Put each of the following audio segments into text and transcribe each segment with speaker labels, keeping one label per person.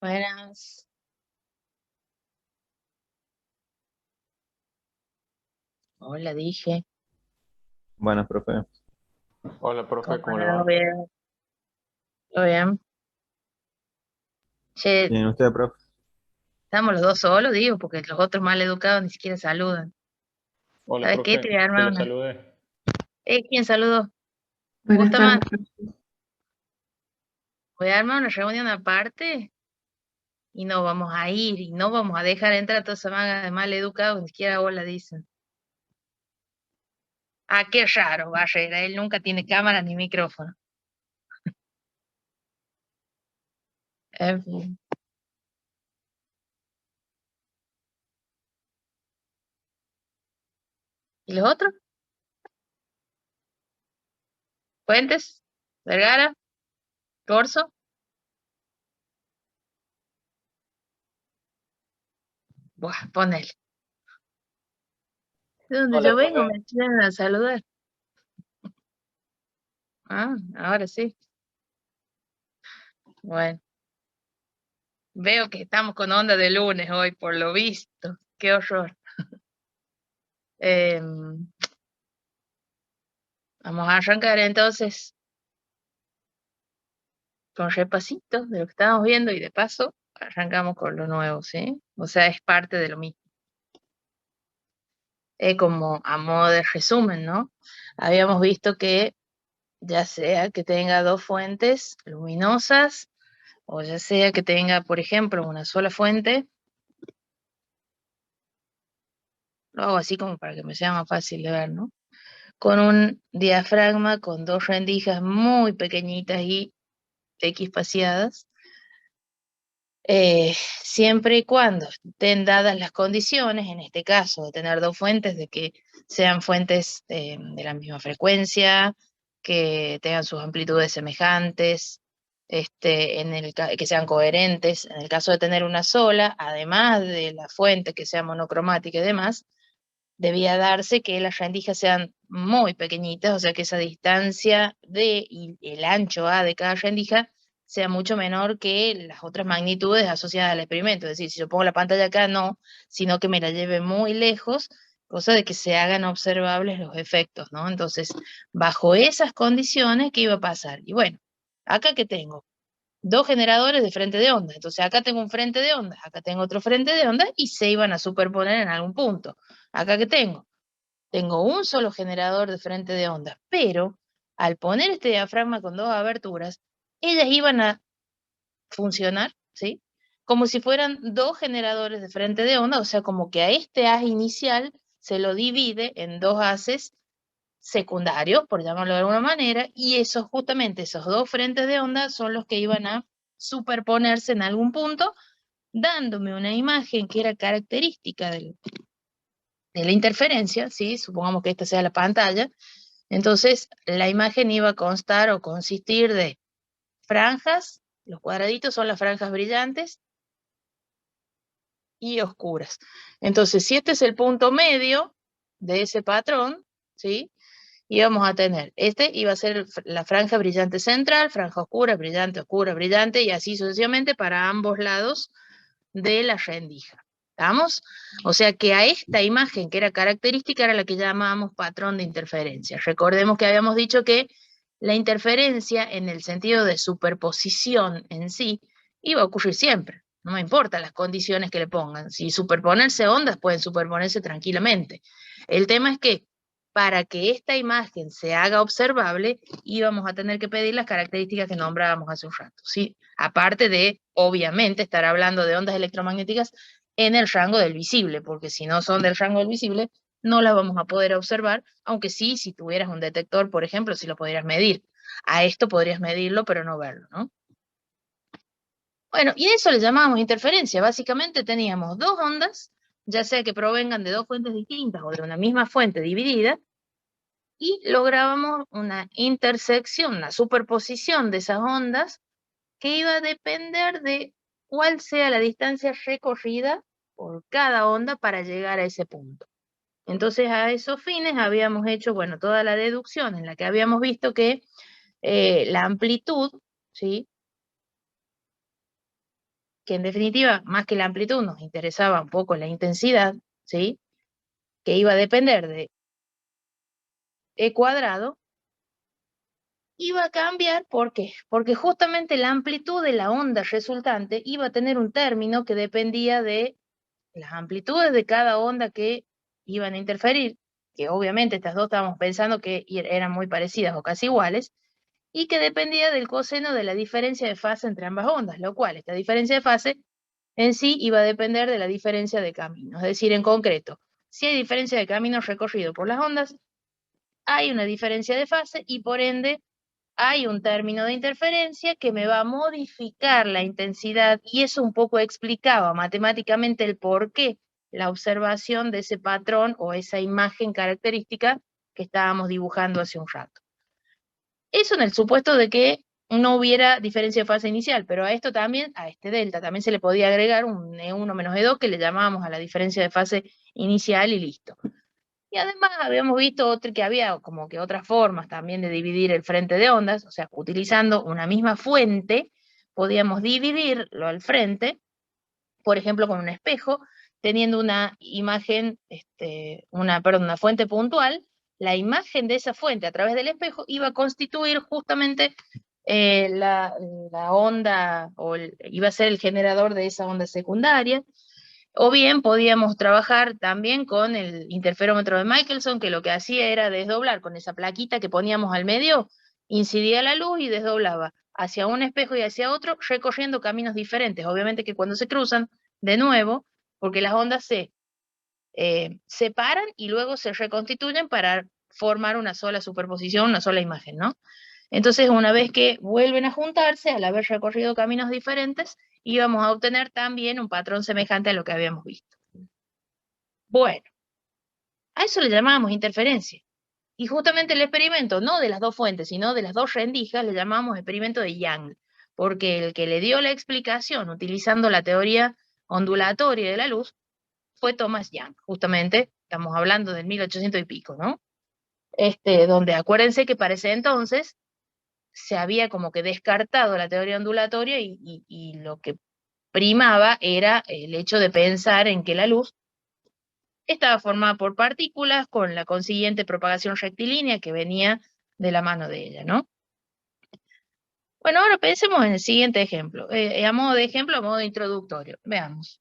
Speaker 1: Buenas. Hola, dije.
Speaker 2: Buenas, profe.
Speaker 3: Hola, profe,
Speaker 1: ¿Cómo
Speaker 3: ¿cómo le
Speaker 1: no?
Speaker 3: va?
Speaker 1: Bien. ¿Todo bien? Che,
Speaker 2: ¿Tiene usted, profe?
Speaker 1: estamos los dos solos, digo, porque los otros mal educados ni siquiera saludan.
Speaker 3: Hola,
Speaker 1: ¿Sabes qué? Te voy a
Speaker 3: profe, que
Speaker 1: armar
Speaker 3: lo
Speaker 1: una.
Speaker 3: salude.
Speaker 1: ¿Quién saludó? ¿Me
Speaker 4: Buenas
Speaker 1: gusta más?
Speaker 4: tardes, profe.
Speaker 1: Voy a armar una reunión aparte y no vamos a ir y no vamos a dejar entrar a toda esa manga de mal educados, ni siquiera hola dicen. Ah, qué raro, Barrera. Él nunca tiene cámara ni micrófono. En fin. ¿Y los otros? ¿Fuentes? ¿Vergara? ¿Corso? Buah, ponele. De donde
Speaker 3: Hola,
Speaker 1: yo vengo
Speaker 3: profe.
Speaker 1: me tienen a saludar. Ah, ahora sí. Bueno, veo que estamos con onda de lunes hoy, por lo visto. Qué horror. Em, Vamos a arrancar entonces con repasitos de lo que estábamos viendo y de paso arrancamos con lo nuevo, ¿sí? O sea, es parte de lo mismo. Como a modo de resumen, ¿no? Habíamos visto que ya sea que tenga dos fuentes luminosas o ya sea que tenga, por ejemplo, una sola fuente, lo hago así como para que me sea más fácil de ver, ¿no? Con un diafragma con dos rendijas muy pequeñitas y equispaciadas, siempre y cuando estén dadas las condiciones, en este caso de tener dos fuentes, de que sean fuentes de la misma frecuencia, que tengan sus amplitudes semejantes, que sean coherentes. En el caso de tener una sola, además de la fuente que sea monocromática y demás, debía darse que las rendijas sean muy pequeñitas, o sea que esa distancia y el ancho A de cada rendija sea mucho menor que las otras magnitudes asociadas al experimento. Es decir, si yo pongo la pantalla acá, no, sino que me la lleve muy lejos, cosa de que se hagan observables los efectos, ¿no? Entonces, bajo esas condiciones, ¿qué iba a pasar? Y bueno, acá que tengo dos generadores de frente de onda. Entonces acá tengo un frente de onda, acá tengo otro frente de onda y se iban a superponer en algún punto. Acá que tengo un solo generador de frente de onda, pero al poner este diafragma con dos aberturas, ellas iban a funcionar, ¿sí? Como si fueran dos generadores de frente de onda, o sea, como que a este haz inicial se lo divide en dos haces secundarios, por llamarlo de alguna manera, y justamente esos dos frentes de onda son los que iban a superponerse en algún punto, dándome una imagen que era característica de la interferencia, ¿sí? Supongamos que esta sea la pantalla. Entonces, la imagen iba a constar o consistir de franjas, los cuadraditos son las franjas brillantes y oscuras. Entonces, si este es el punto medio de ese patrón, ¿sí? Íbamos a tener, este iba a ser la franja brillante central, franja oscura, brillante, y así sucesivamente para ambos lados de la rendija. ¿Estamos? O sea que a esta imagen que era característica era la que llamábamos patrón de interferencia. Recordemos que habíamos dicho que la interferencia en el sentido de superposición en sí iba a ocurrir siempre. No me importa las condiciones que le pongan. Si superponerse ondas, pueden superponerse tranquilamente. El tema es que para que esta imagen se haga observable, íbamos a tener que pedir las características que nombrábamos hace un rato, ¿sí? Aparte de, obviamente, estar hablando de ondas electromagnéticas en el rango del visible, porque si no son del rango del visible, no las vamos a poder observar, aunque sí, si tuvieras un detector, por ejemplo, si lo podrías medir. A esto podrías medirlo, pero no verlo, ¿no? Bueno, y eso le llamábamos interferencia. Básicamente teníamos dos ondas, ya sea que provengan de dos fuentes distintas o de una misma fuente dividida, y lográbamos una intersección, una superposición de esas ondas que iba a depender de cuál sea la distancia recorrida por cada onda para llegar a ese punto. Entonces, a esos fines habíamos hecho, bueno, toda la deducción en la que habíamos visto que la amplitud, ¿sí? que en definitiva, más que la amplitud, nos interesaba un poco la intensidad, ¿sí? Que iba a depender de E cuadrado, iba a cambiar, ¿por qué? Porque justamente la amplitud de la onda resultante iba a tener un término que dependía de las amplitudes de cada onda que iban a interferir, que obviamente estas dos estábamos pensando que eran muy parecidas o casi iguales, y que dependía del coseno de la diferencia de fase entre ambas ondas, lo cual esta diferencia de fase en sí iba a depender de la diferencia de camino. Es decir, en concreto, si hay diferencia de camino recorrido por las ondas, hay una diferencia de fase y por ende hay un término de interferencia que me va a modificar la intensidad y eso un poco explicaba matemáticamente el por qué la observación de ese patrón o esa imagen característica que estábamos dibujando hace un rato. Eso en el supuesto de que no hubiera diferencia de fase inicial, pero a esto también, a este delta, también se le podía agregar un E1 menos E2 que le llamábamos a la diferencia de fase inicial y listo. Y además habíamos visto que había como que otras formas también de dividir el frente de ondas, o sea, utilizando una misma fuente, podíamos dividirlo al frente, por ejemplo, con un espejo, teniendo una imagen, una fuente puntual, la imagen de esa fuente a través del espejo iba a constituir justamente la onda, iba a ser el generador de esa onda secundaria, o bien podíamos trabajar también con el interferómetro de Michelson, que lo que hacía era desdoblar con esa plaquita que poníamos al medio, incidía la luz y desdoblaba hacia un espejo y hacia otro, recorriendo caminos diferentes. Obviamente que cuando se cruzan, de nuevo, porque las ondas se separan y luego se reconstituyen para formar una sola superposición, una sola imagen, ¿no? Entonces, una vez que vuelven a juntarse, al haber recorrido caminos diferentes, íbamos a obtener también un patrón semejante a lo que habíamos visto. Bueno, a eso le llamábamos interferencia. Y justamente el experimento, no de las dos fuentes, sino de las dos rendijas, le llamamos experimento de Young, porque el que le dio la explicación utilizando la teoría ondulatoria de la luz fue Thomas Young, justamente, estamos hablando del 1800 y pico, ¿no? Donde acuérdense que para ese entonces se había como que descartado la teoría ondulatoria y lo que primaba era el hecho de pensar en que la luz estaba formada por partículas con la consiguiente propagación rectilínea que venía de la mano de ella, ¿no? Bueno, ahora pensemos en el siguiente ejemplo, a modo de ejemplo, a modo introductorio. Veamos.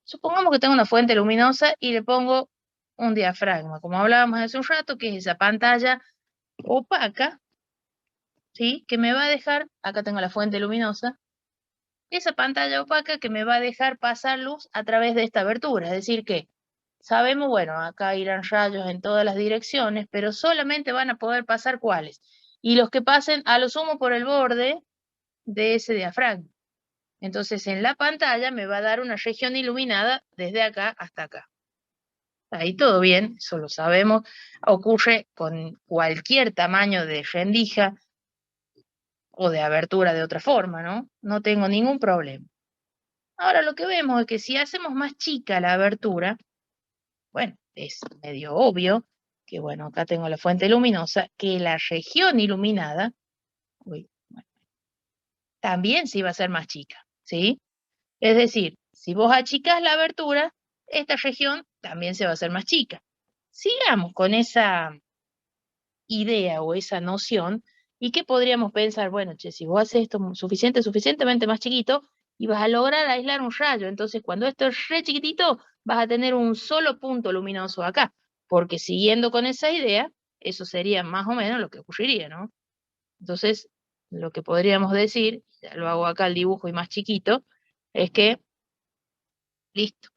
Speaker 1: Supongamos que tengo una fuente luminosa y le pongo un diafragma, como hablábamos hace un rato, que es esa pantalla opaca, ¿sí? Que me va a dejar, acá tengo la fuente luminosa, esa pantalla opaca que me va a dejar pasar luz a través de esta abertura, es decir que sabemos, bueno, acá irán rayos en todas las direcciones, pero solamente van a poder pasar ¿cuáles? Y los que pasen a lo sumo por el borde de ese diafragma. Entonces en la pantalla me va a dar una región iluminada desde acá hasta acá. Ahí todo bien, eso lo sabemos, ocurre con cualquier tamaño de rendija o de abertura de otra forma, ¿no? No tengo ningún problema. Ahora lo que vemos es que si hacemos más chica la abertura, bueno, es medio obvio que, bueno, acá tengo la fuente luminosa, que la región iluminada, uy, bueno, también se iba a hacer más chica, ¿sí? Es decir, si vos achicás la abertura, esta región también se va a hacer más chica. Sigamos con esa idea o esa noción, ¿y qué podríamos pensar? Bueno, che, si vos haces esto suficientemente más chiquito, y vas a lograr aislar un rayo, entonces cuando esto es re chiquitito, vas a tener un solo punto luminoso acá, porque siguiendo con esa idea, eso sería más o menos lo que ocurriría, ¿no? Entonces, lo que podríamos decir, ya lo hago acá el dibujo y más chiquito, es que, listo,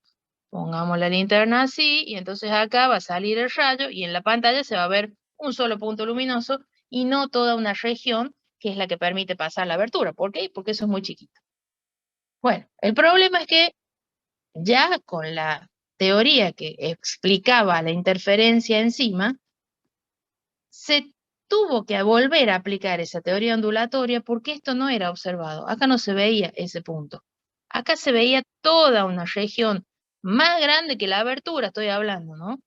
Speaker 1: pongamos la linterna así, y entonces acá va a salir el rayo, y en la pantalla se va a ver un solo punto luminoso, y no toda una región que es la que permite pasar la abertura. ¿Por qué? Porque eso es muy chiquito. Bueno, el problema es que ya con la teoría que explicaba la interferencia encima, se tuvo que volver a aplicar esa teoría ondulatoria porque esto no era observado. Acá no se veía ese punto. Acá se veía toda una región más grande que la abertura, estoy hablando, ¿no?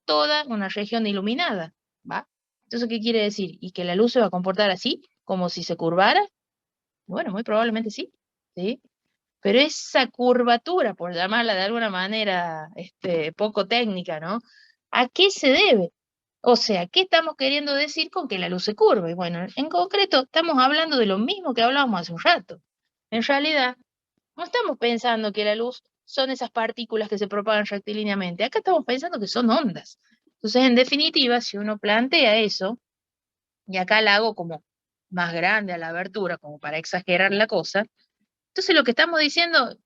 Speaker 1: Toda una región iluminada, ¿va? Entonces, ¿qué quiere decir? ¿Y que la luz se va a comportar así, como si se curvara? Bueno, muy probablemente sí, ¿sí? Pero esa curvatura, por llamarla de alguna manera poco técnica, ¿no? ¿A qué se debe? O sea, ¿qué estamos queriendo decir con que la luz se curva? Y bueno, en concreto estamos hablando de lo mismo que hablábamos hace un rato. En realidad, no estamos pensando que la luz son esas partículas que se propagan rectilíneamente. Acá estamos pensando que son ondas. Entonces, en definitiva, si uno plantea eso, y acá la hago como más grande a la abertura, como para exagerar la cosa, entonces lo que estamos diciendo,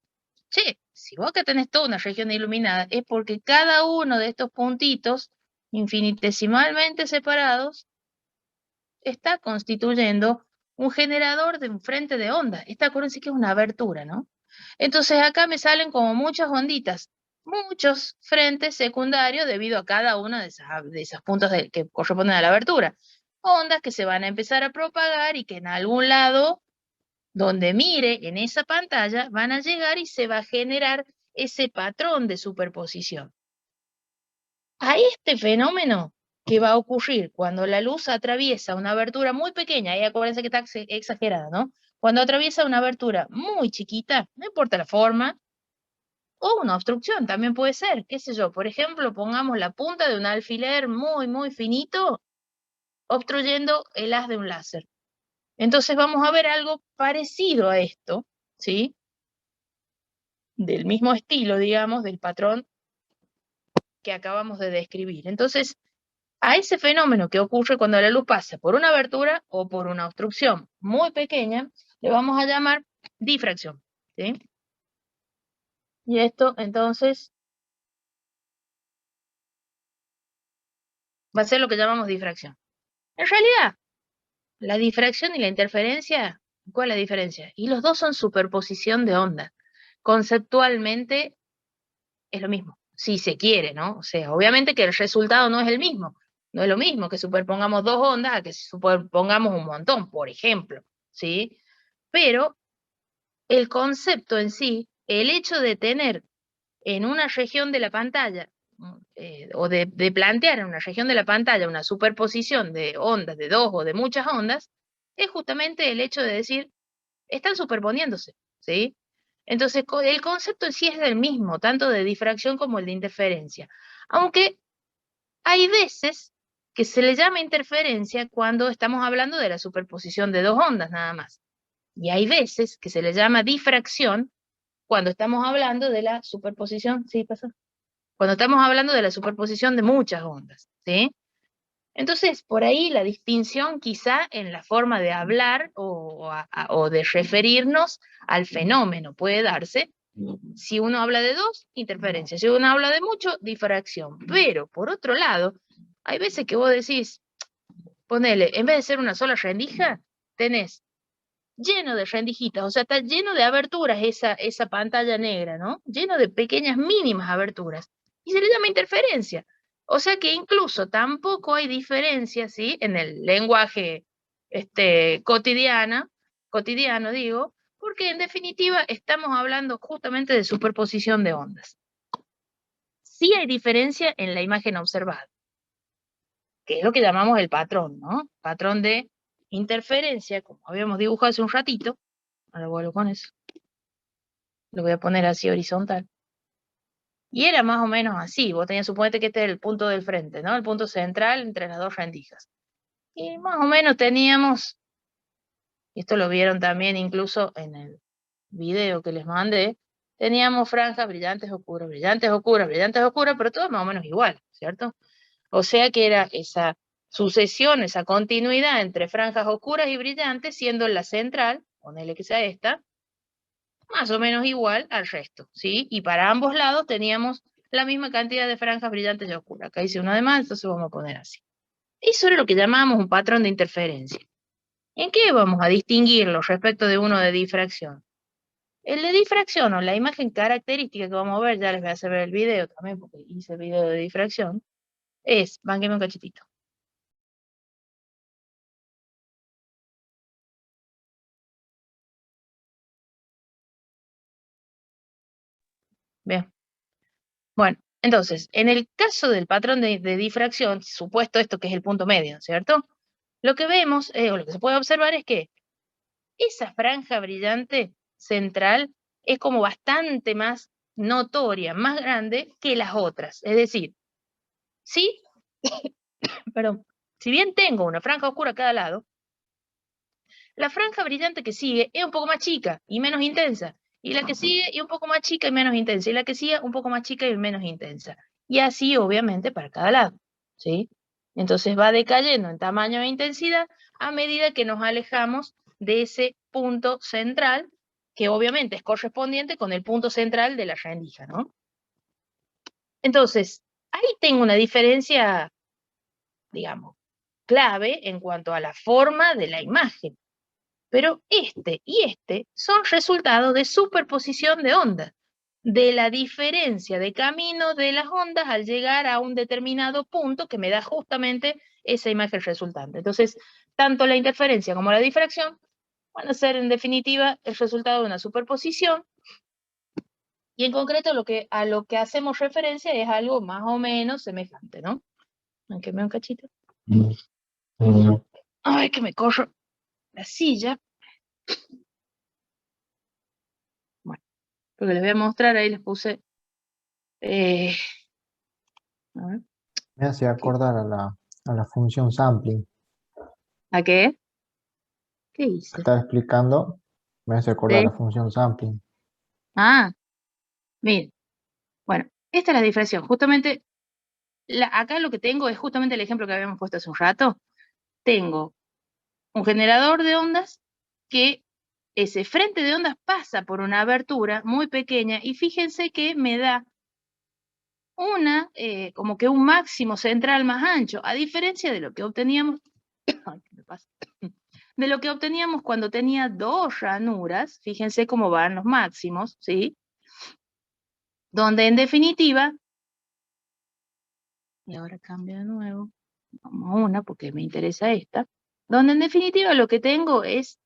Speaker 1: che, si vos acá tenés toda una región iluminada, es porque cada uno de estos puntitos infinitesimalmente separados está constituyendo un generador de un frente de onda. Esta, acuérdense que es una abertura, ¿no? Entonces acá me salen como muchas onditas, muchos frentes secundarios debido a cada una de esas puntos que corresponden a la abertura. Ondas que se van a empezar a propagar y que en algún lado donde mire en esa pantalla van a llegar y se va a generar ese patrón de superposición. A este fenómeno que va a ocurrir cuando la luz atraviesa una abertura muy pequeña, y acuérdense que está exagerada, ¿no? Cuando atraviesa una abertura muy chiquita, no importa la forma, o una obstrucción también puede ser, qué sé yo, por ejemplo, pongamos la punta de un alfiler muy, muy finito, obstruyendo el haz de un láser. Entonces vamos a ver algo parecido a esto, ¿sí? Del mismo estilo, digamos, del patrón que acabamos de describir. Entonces, a ese fenómeno que ocurre cuando la luz pasa por una abertura o por una obstrucción muy pequeña, le vamos a llamar difracción, ¿sí? Y esto, entonces, va a ser lo que llamamos difracción. En realidad, la difracción y la interferencia, ¿cuál es la diferencia? Y los dos son superposición de ondas. Conceptualmente es lo mismo, si se quiere, ¿no? O sea, obviamente que el resultado no es el mismo. No es lo mismo que superpongamos dos ondas a que superpongamos un montón, por ejemplo, ¿sí? Pero el concepto en sí, el hecho de tener en una región de la pantalla, o de plantear en una región de la pantalla una superposición de ondas, de dos o de muchas ondas, es justamente el hecho de decir, están superponiéndose, ¿sí? Entonces, el concepto en sí es el mismo, tanto de difracción como el de interferencia. Aunque hay veces que se le llama interferencia cuando estamos hablando de la superposición de dos ondas nada más. Y hay veces que se le llama difracción cuando estamos hablando de la superposición, ¿sí pasó? Cuando estamos hablando de la superposición de muchas ondas, ¿sí? Entonces, por ahí la distinción quizá en la forma de hablar o de referirnos al fenómeno puede darse. Si uno habla de dos, interferencia. Si uno habla de mucho, difracción. Pero, por otro lado, hay veces que vos decís, ponele, en vez de ser una sola rendija, tenés lleno de rendijitas, o sea, está lleno de aberturas esa pantalla negra, ¿no? Lleno de pequeñas mínimas aberturas. Y se le llama interferencia. O sea que incluso tampoco hay diferencia, ¿sí? En el lenguaje cotidiano digo, porque en definitiva estamos hablando justamente de superposición de ondas. Sí hay diferencia en la imagen observada, que es lo que llamamos el patrón, ¿no? Patrón de interferencia, como habíamos dibujado hace un ratito. Ahora vuelvo con eso. Lo voy a poner así horizontal. Y era más o menos así. Vos tenías, suponete que este es el punto del frente, ¿no? El punto central entre las dos rendijas. Y más o menos teníamos, y esto lo vieron también incluso en el video que les mandé, teníamos franjas brillantes, oscuras, brillantes, oscuras, brillantes, oscuras, pero todo más o menos igual, ¿cierto? O sea que era esa sucesión, esa continuidad entre franjas oscuras y brillantes, siendo la central, ponele que sea esta, más o menos igual al resto, ¿sí? Y para ambos lados teníamos la misma cantidad de franjas brillantes y oscuras. Acá hice una de más, entonces vamos a poner así. Eso era lo que llamábamos un patrón de interferencia. ¿En qué vamos a distinguirlo respecto de uno de difracción? El de difracción o la imagen característica que vamos a ver, ya les voy a hacer ver el video también, porque hice el video de difracción, es, bánqueme un cachetito. Bien. Bueno, entonces, en el caso del patrón de difracción, supuesto esto que es el punto medio, ¿cierto? Lo que vemos, o lo que se puede observar es que esa franja brillante central es como bastante más notoria, más grande que las otras. Es decir, sí, perdón, si bien tengo una franja oscura a cada lado, la franja brillante que sigue es un poco más chica y menos intensa. Y la que sigue y un poco más chica y menos intensa. Y la que sigue un poco más chica y menos intensa. Y así, obviamente, para cada lado. ¿Sí? Entonces va decayendo en tamaño e intensidad a medida que nos alejamos de ese punto central, que obviamente es correspondiente con el punto central de la rendija, ¿no? Entonces, ahí tengo una diferencia, digamos, clave en cuanto a la forma de la imagen. Pero este y este son resultados de superposición de ondas, de la diferencia de camino de las ondas al llegar a un determinado punto que me da justamente esa imagen resultante. Entonces, tanto la interferencia como la difracción van a ser en definitiva el resultado de una superposición, y en concreto a lo que hacemos referencia es algo más o menos semejante, ¿no? Aunque me un cachito. Ay, que me corro la silla. Bueno, porque les voy a mostrar, ahí les puse. A ver,
Speaker 4: Me hace acordar a la función sampling.
Speaker 1: ¿a qué? ¿Qué
Speaker 4: Que
Speaker 1: hice?
Speaker 4: estaba explicando, me hace acordar a la función sampling.
Speaker 1: Ah, miren. Bueno, esta es la difracción. Justamente, acá lo que tengo es justamente el ejemplo que habíamos puesto hace un rato. Tengo un generador de ondas que ese frente de ondas pasa por una abertura muy pequeña y fíjense que me da como que un máximo central más ancho, a diferencia de lo que obteníamos, ay, ¿qué me pasa? De lo que obteníamos cuando tenía dos ranuras, fíjense cómo van los máximos, ¿sí? Donde en definitiva, y ahora cambio de nuevo, vamos a una porque me interesa esta, donde en definitiva lo que tengo es,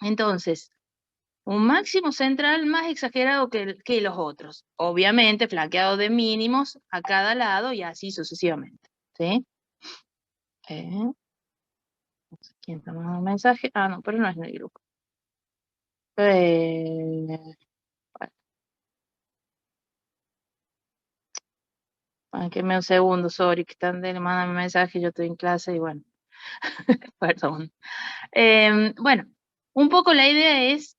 Speaker 1: entonces, un máximo central más exagerado que los otros, obviamente flanqueado de mínimos a cada lado y así sucesivamente, ¿sí? ¿Quién está mandando un mensaje? Ah, no, pero no es en el grupo. Bueno. Quéme un segundo, sorry, que están mandando mensaje, yo estoy en clase y bueno, perdón. Bueno, un poco la idea es,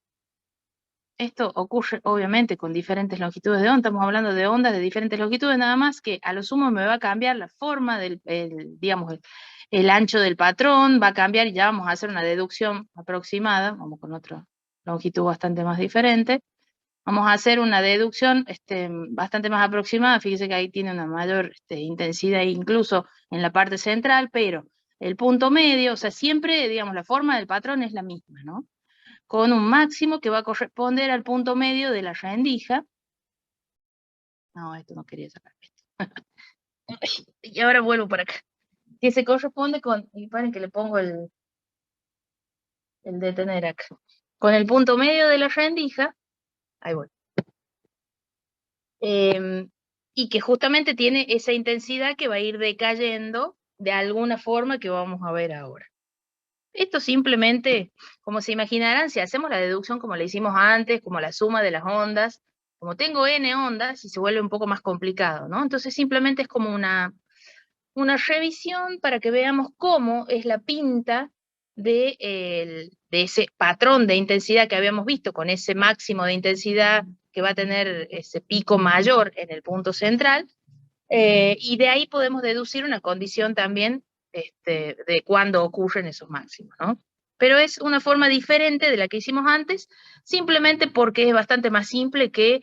Speaker 1: esto ocurre obviamente con diferentes longitudes de onda, estamos hablando de ondas de diferentes longitudes, nada más que a lo sumo me va a cambiar la forma digamos, el ancho del patrón, va a cambiar y ya vamos a hacer una deducción aproximada, vamos con otra longitud bastante más diferente. Vamos a hacer una deducción bastante más aproximada, fíjese que ahí tiene una mayor intensidad incluso en la parte central, pero el punto medio, o sea, siempre, digamos, la forma del patrón es la misma, ¿no? Con un máximo que va a corresponder al punto medio de la rendija. No, esto no quería sacar. Y ahora vuelvo para acá. Que se corresponde con, y paren que le pongo el detener acá. Con el punto medio de la rendija, ahí voy. Y que justamente tiene esa intensidad que va a ir decayendo de alguna forma que vamos a ver ahora. Esto simplemente, como se imaginarán, si hacemos la deducción como la hicimos antes, como la suma de las ondas, como tengo n ondas, y se vuelve un poco más complicado, ¿no? Entonces simplemente es como una revisión para que veamos cómo es la pinta de ese patrón de intensidad que habíamos visto, con ese máximo de intensidad que va a tener ese pico mayor en el punto central, y de ahí podemos deducir una condición también de cuándo ocurren esos máximos, ¿no? Pero es una forma diferente de la que hicimos antes, simplemente porque es bastante más simple que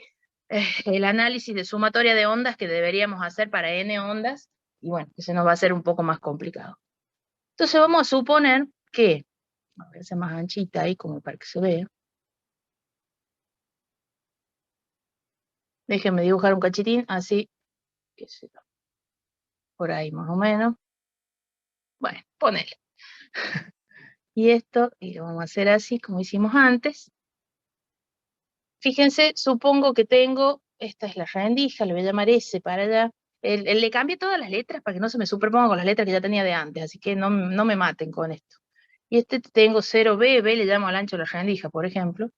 Speaker 1: el análisis de sumatoria de ondas que deberíamos hacer para n ondas, y bueno, que se nos va a hacer un poco más complicado. Entonces vamos a suponer que, voy a hacer más anchita ahí como para que se vea. Déjenme dibujar un cachitín, así, qué sé yo, por ahí más o menos. Bueno, ponele. Y esto, y lo vamos a hacer así como hicimos antes. Fíjense, supongo que tengo, esta es la rendija, le voy a llamar S para allá. Le cambié todas las letras para que no se me superpongan con las letras que ya tenía de antes, así que no me maten con esto. Y tengo 0B, B le llamo al ancho de la rendija, por ejemplo.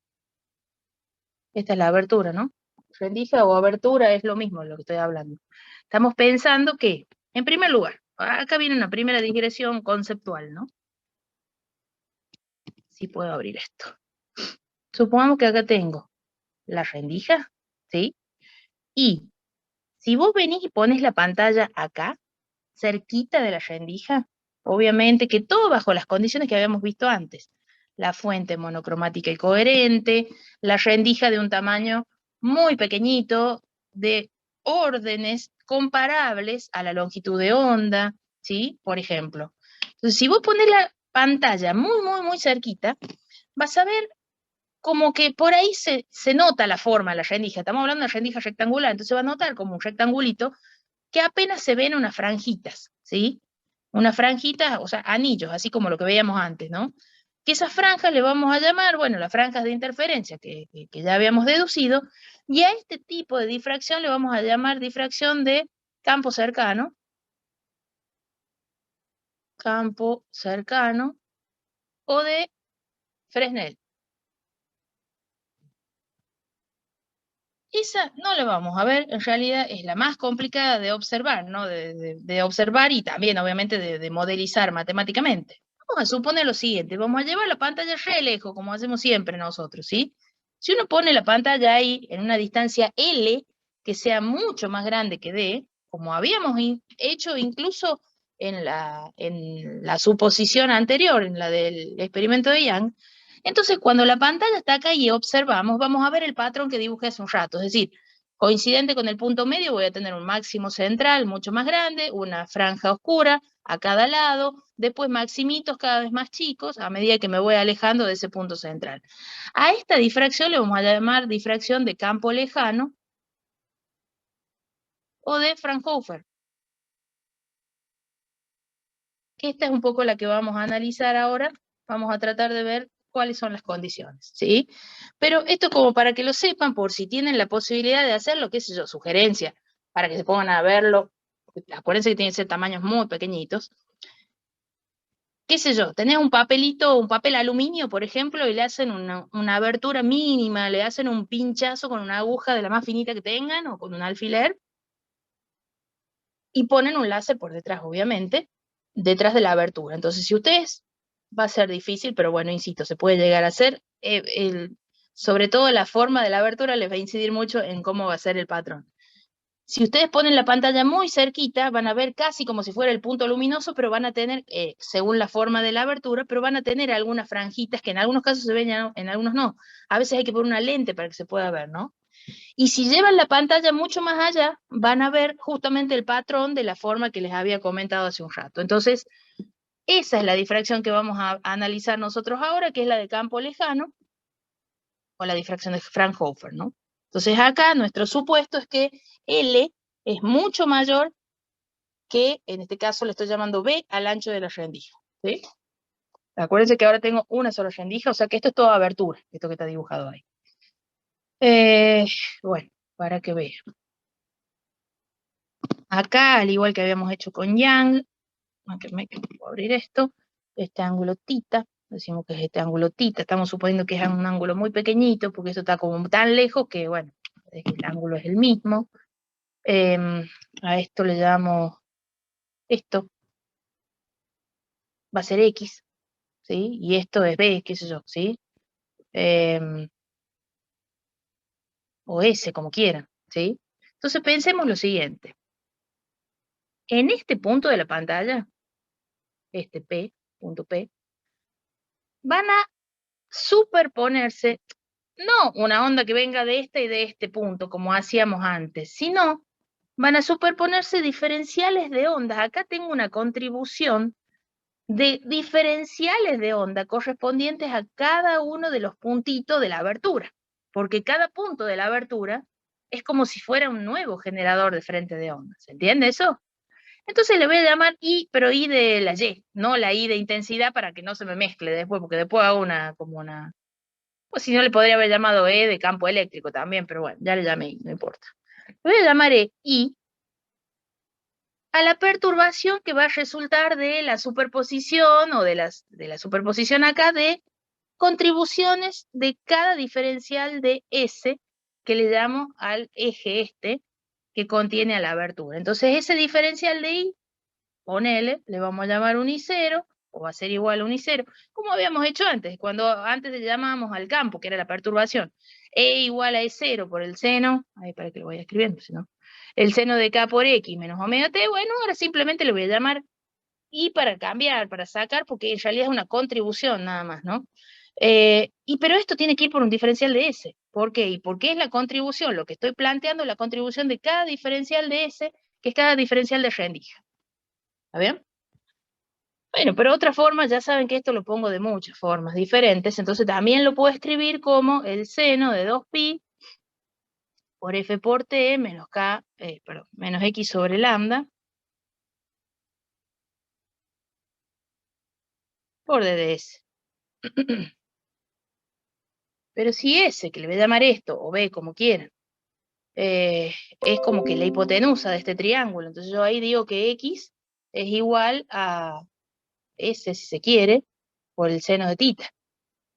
Speaker 1: Esta es la abertura, ¿no? Rendija o abertura es lo mismo de lo que estoy hablando. Estamos pensando que, en primer lugar, acá viene una primera digresión conceptual, ¿no? Si puedo abrir esto. Supongamos que acá tengo la rendija, ¿sí? Y si vos venís y pones la pantalla acá, cerquita de la rendija, obviamente que todo bajo las condiciones que habíamos visto antes. La fuente monocromática y coherente, la rendija de un tamaño muy pequeñito, de órdenes comparables a la longitud de onda, ¿sí? Por ejemplo. Entonces, si vos pones la pantalla muy cerquita, vas a ver como que por ahí se nota la forma de la rendija. Estamos hablando de una rendija rectangular, entonces va a notar como un rectangulito que apenas se ven unas franjitas, ¿sí? Unas franjitas, o sea, anillos, así como lo que veíamos antes, ¿no? Que esas franjas le vamos a llamar, bueno, las franjas de interferencia que ya habíamos deducido, y a este tipo de difracción le vamos a llamar difracción de campo cercano o de Fresnel. Esa no la vamos a ver, en realidad es la más complicada de observar, ¿no? De observar y también, obviamente, de modelizar matemáticamente. Vamos a suponer lo siguiente, vamos a llevar la pantalla re lejos, como hacemos siempre nosotros, ¿sí? Si uno pone la pantalla ahí en una distancia L, que sea mucho más grande que D, como habíamos hecho incluso en la suposición anterior, en la del experimento de Young, entonces cuando la pantalla está acá y observamos, vamos a ver el patrón que dibujé hace un rato, es decir, coincidente con el punto medio voy a tener un máximo central mucho más grande, una franja oscura a cada lado, después maximitos cada vez más chicos a medida que me voy alejando de ese punto central. A esta difracción le vamos a llamar difracción de campo lejano o de Fraunhofer. Esta es un poco la que vamos a analizar ahora. Vamos a tratar de ver cuáles son las condiciones, ¿sí? Pero esto como para que lo sepan, por si tienen la posibilidad de hacerlo, qué sé yo, sugerencia, para que se pongan a verlo. Acuérdense que tienen que ser tamaños muy pequeñitos. Qué sé yo, tenés un papelito, un papel aluminio, por ejemplo, y le hacen una abertura mínima, le hacen un pinchazo con una aguja de la más finita que tengan, o con un alfiler, y ponen un láser por detrás, obviamente, detrás de la abertura. Entonces, si ustedes, va a ser difícil, pero bueno, insisto, se puede llegar a hacer, sobre todo la forma de la abertura les va a incidir mucho en cómo va a ser el patrón. Si ustedes ponen la pantalla muy cerquita, van a ver casi como si fuera el punto luminoso, pero van a tener, según la forma de la abertura, pero van a tener algunas franjitas que en algunos casos se ven, en algunos no. A veces hay que poner una lente para que se pueda ver, ¿no? Y si llevan la pantalla mucho más allá, van a ver justamente el patrón de la forma que les había comentado hace un rato. Entonces, esa es la difracción que vamos a analizar nosotros ahora, que es la de campo lejano, o la difracción de Fraunhofer, ¿no? Entonces acá nuestro supuesto es que L es mucho mayor que, en este caso le estoy llamando B, al ancho de la rendija, ¿sí? Acuérdense que ahora tengo una sola rendija, o sea que esto es toda abertura, esto que está dibujado ahí. Bueno, para que vean. Acá, al igual que habíamos hecho con Young, aunque me puedo abrir esto, este ángulo θ, decimos que es este ángulo θ, estamos suponiendo que es un ángulo muy pequeñito, porque esto está como tan lejos que, bueno, el ángulo es el mismo. A esto le llamamos, esto va a ser X, ¿sí? Y esto es B, qué sé yo, ¿sí? O S, como quieran, ¿sí? Entonces pensemos lo siguiente. En este punto de la pantalla, este P, punto P, van a superponerse, no una onda que venga de este y de este punto, como hacíamos antes, sino van a superponerse diferenciales de ondas. Acá tengo una contribución de diferenciales de onda correspondientes a cada uno de los puntitos de la abertura, porque cada punto de la abertura es como si fuera un nuevo generador de frente de onda. ¿Se entiende eso? Entonces le voy a llamar I, pero I de la Y, no la I de intensidad para que no se me mezcle después, porque después hago como una... Pues si no le podría haber llamado E de campo eléctrico también, pero bueno, ya le llamé I, no importa. Le voy a llamar I a la perturbación que va a resultar de la superposición o de la superposición acá de contribuciones de cada diferencial de S que le llamo al eje este que contiene a la abertura. Entonces ese diferencial de I, ponele, le vamos a llamar un I0, o va a ser igual a un I0, como habíamos hecho antes, cuando antes le llamábamos al campo, que era la perturbación. E igual a E0 por el seno, ahí para que lo vaya escribiendo, si no, el seno de K por X menos omega T, bueno, ahora simplemente le voy a llamar I para cambiar, para sacar, porque en realidad es una contribución nada más, ¿no? Pero esto tiene que ir por un diferencial de S. ¿Por qué? ¿Y por qué es la contribución? Lo que estoy planteando es la contribución de cada diferencial de S, que es cada diferencial de rendija. ¿Está bien? Bueno, pero otra forma, ya saben que esto lo pongo de muchas formas diferentes, entonces también lo puedo escribir como el seno de 2pi por F por T menos K, menos X sobre lambda por DDS. Pero si S, que le voy a llamar esto, o B, como quieran, es como que la hipotenusa de este triángulo, entonces yo ahí digo que X es igual a S, si se quiere, por el seno de θ.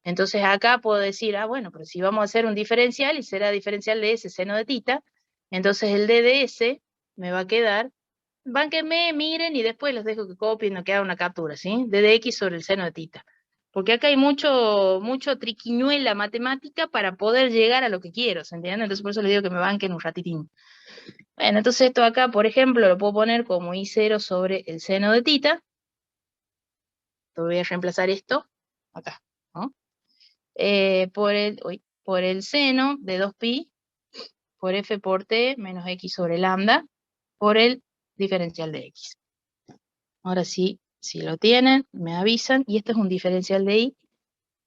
Speaker 1: Entonces acá puedo decir, bueno, pero si vamos a hacer un diferencial y será diferencial de S seno de θ, entonces el D de S me va a quedar, bánquenme, miren y después los dejo que copien o que hagan una captura, ¿sí? D de X sobre el seno de θ. Porque acá hay mucho triquiñuela matemática para poder llegar a lo que quiero, ¿se entiende? Entonces por eso les digo que me banquen un ratitín. Bueno, entonces esto acá, por ejemplo, lo puedo poner como I0 sobre el seno de θ. Voy a reemplazar esto acá, ¿no? Por el seno de 2pi por F por T menos X sobre lambda por el diferencial de X. Ahora sí, si lo tienen, me avisan, y este es un diferencial de I,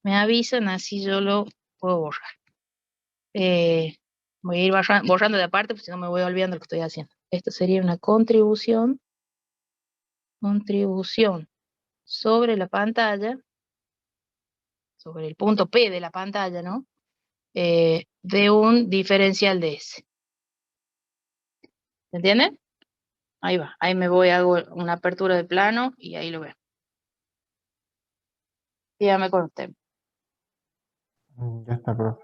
Speaker 1: me avisan, así yo lo puedo borrar. Voy a ir borrando de aparte, porque si no me voy olvidando lo que estoy haciendo. Esto sería una contribución sobre la pantalla, sobre el punto P de la pantalla, ¿no? De un diferencial de S. ¿Se entienden? Ahí va, ahí me voy, hago una apertura de plano y ahí lo veo. Dígame con usted.
Speaker 4: Ya está, profe.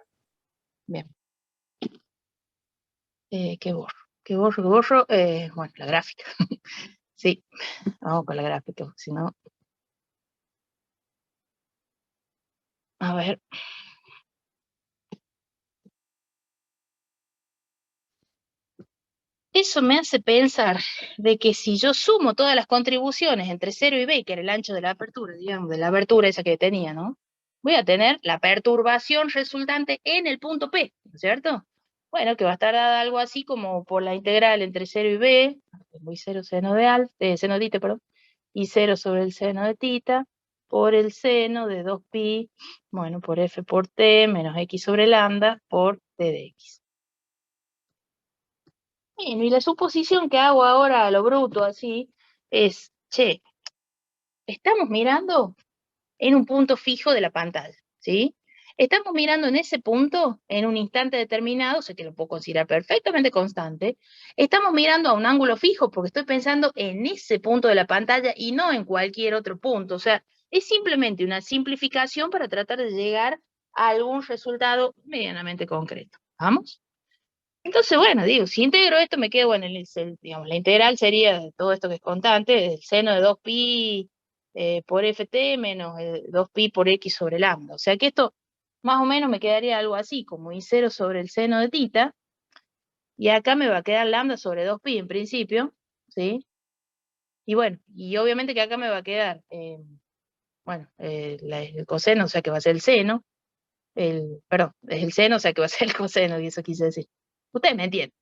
Speaker 1: Bien. ¿Qué borro? ¿Qué borro? ¿Qué borro? Bueno, la gráfica. Sí, vamos con la gráfica, si no. A ver. Eso me hace pensar de que si yo sumo todas las contribuciones entre 0 y B, que era el ancho de la apertura, digamos, de la abertura esa que tenía, ¿no? Voy a tener la perturbación resultante en el punto P, ¿no es cierto? Bueno, que va a estar dada algo así como por la integral entre 0 y B, voy 0 seno de seno de θ, perdón, y 0 sobre el seno de θ, por el seno de 2pi, bueno, por F por T menos X sobre lambda por T de X. Bueno, y la suposición que hago ahora a lo bruto así es, che, estamos mirando en un punto fijo de la pantalla, ¿sí? Estamos mirando en ese punto en un instante determinado, sé que lo puedo considerar perfectamente constante. Estamos mirando a un ángulo fijo porque estoy pensando en ese punto de la pantalla y no en cualquier otro punto. O sea, es simplemente una simplificación para tratar de llegar a algún resultado medianamente concreto. ¿Vamos? Entonces, bueno, digo, si integro esto me quedo, bueno, digamos, la integral sería de todo esto que es constante, el seno de 2pi por ft menos 2pi por x sobre lambda. O sea que esto más o menos me quedaría algo así, como I0 sobre el seno de θ, y acá me va a quedar lambda sobre 2pi en principio, ¿sí? Y bueno, y obviamente que acá me va a quedar, bueno, el coseno, o sea que va a ser el seno, perdón, es el seno, o sea que va a ser el coseno, y eso quise decir. Ustedes me entienden.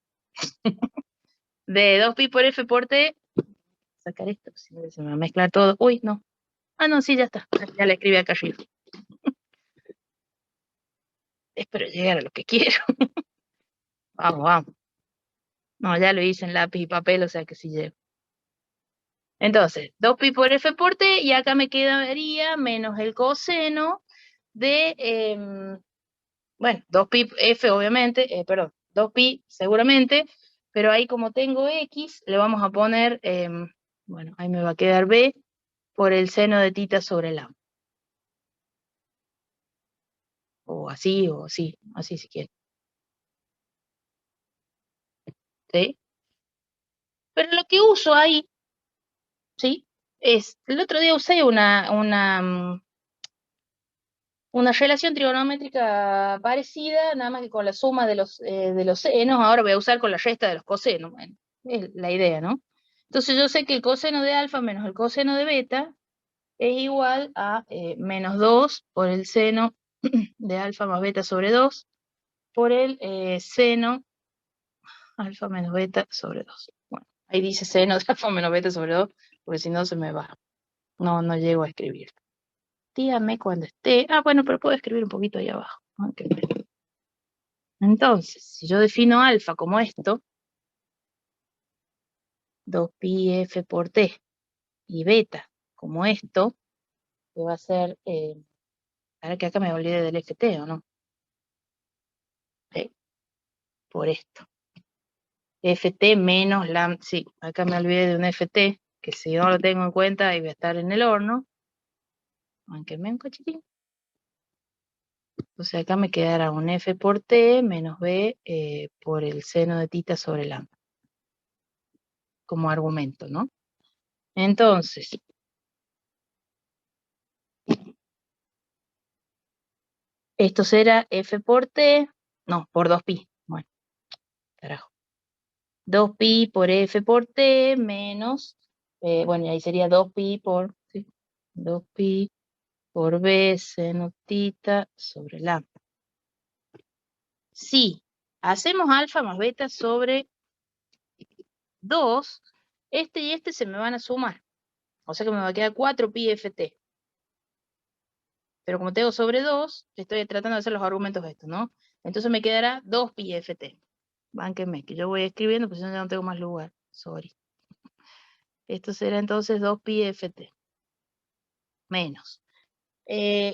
Speaker 1: De 2pi por F por T, sacar esto, si no se me va a mezclar todo. Uy, no. Ah, no, sí, ya está. Ya le escribí acá arriba. Espero llegar a lo que quiero. Vamos, vamos. No, ya lo hice en lápiz y papel, o sea que sí llego. Entonces, 2pi por F por T, y acá me quedaría menos el coseno de, bueno, 2pi F obviamente, perdón, 2pi seguramente, pero ahí como tengo X, le vamos a poner, bueno, ahí me va a quedar B por el seno de θ sobre el A. O así si quieren. ¿sí? Pero lo que uso ahí, ¿sí? El otro día usé una relación trigonométrica parecida, nada más que con la suma de los senos, ahora voy a usar con la resta de los cosenos, bueno, es la idea, ¿no? Entonces yo sé que el coseno de alfa menos el coseno de beta es igual a menos 2 por el seno de alfa más beta sobre 2 por el seno alfa menos beta sobre 2. Bueno, ahí dice seno de alfa menos beta sobre 2, porque si no se me va. No llego a escribir. Dígame cuando esté. Ah, bueno, pero puedo escribir un poquito ahí abajo. Okay. Entonces, si yo defino alfa como esto, 2pi f por t, y beta como esto, que va a ser, ahora que acá me olvidé del ft, ¿o no? Por esto. ft menos lambda, sí, acá me olvidé de un ft, que si no lo tengo en cuenta, ahí voy a estar en el horno. Aunque me un cachitín. Entonces acá me quedará un f por t menos b por el seno de tita sobre lambda. Como argumento, ¿no? Entonces, esto será f por t, no, por 2pi. Bueno, carajo. 2pi por f por t menos, bueno, y ahí sería 2pi por, ¿sí? 2pi por b seno tita sobre lambda. Si hacemos alfa más beta sobre 2, este y este se me van a sumar. O sea que me va a quedar 4pi ft. Pero como tengo sobre 2, estoy tratando de hacer los argumentos de esto, ¿no? Entonces me quedará 2pi ft. Bánquenme, que yo voy escribiendo, porque si no ya no tengo más lugar. Sorry. Esto será entonces 2pi ft. Menos.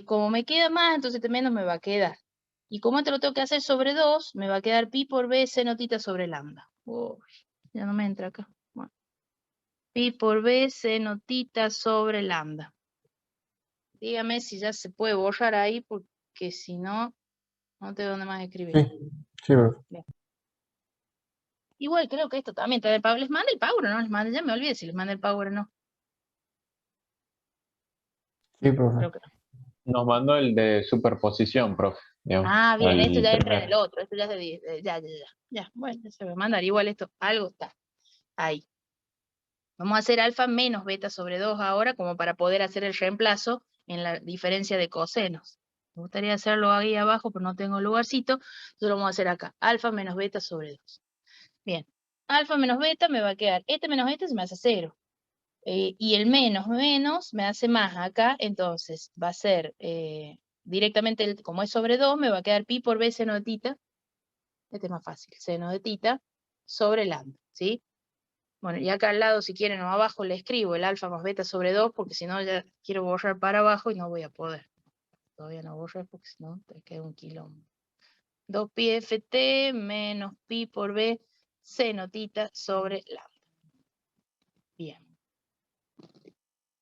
Speaker 1: Como me queda más, entonces este menos me va a quedar. Y como esto lo tengo que hacer sobre 2, me va a quedar pi por b seno tita sobre lambda. Uy, ya no me entra acá. Bueno. Pi por b seno tita sobre lambda. Dígame si ya se puede borrar ahí, porque si no, no tengo dónde más escribir.
Speaker 4: Sí, profe.
Speaker 1: Bien. Igual creo que esto también está de Power. ¿Les manda el Power o no les manda? Ya me olvidé si les manda el Power o no.
Speaker 4: Sí, profe.
Speaker 1: Creo que no.
Speaker 3: Nos mandó el de superposición, profe. Digamos,
Speaker 1: Ah, bien, esto
Speaker 3: el
Speaker 1: ya entra en el
Speaker 3: primero.
Speaker 1: otro. Esto ya es ya. Bueno, ya se va a mandar. Igual esto, algo está ahí. Vamos a hacer alfa menos beta sobre 2 ahora, como para poder hacer el reemplazo en la diferencia de cosenos. Me gustaría hacerlo ahí abajo, pero no tengo lugarcito. Entonces lo vamos a hacer acá. Alfa menos beta sobre 2. Bien. Alfa menos beta me va a quedar. Este menos este se me hace 0. Y el menos me hace más acá. Entonces va a ser directamente, como es sobre 2, me va a quedar pi por b seno de tita. Este es más fácil. Seno de tita sobre lambda. ¿Sí? Bueno, y acá al lado, si quieren, o abajo le escribo el alfa más beta sobre 2, porque si no ya quiero borrar para abajo y no voy a poder. Todavía no borré porque si no te queda un quilombo. 2pi ft menos pi por b seno tita sobre lambda. Bien.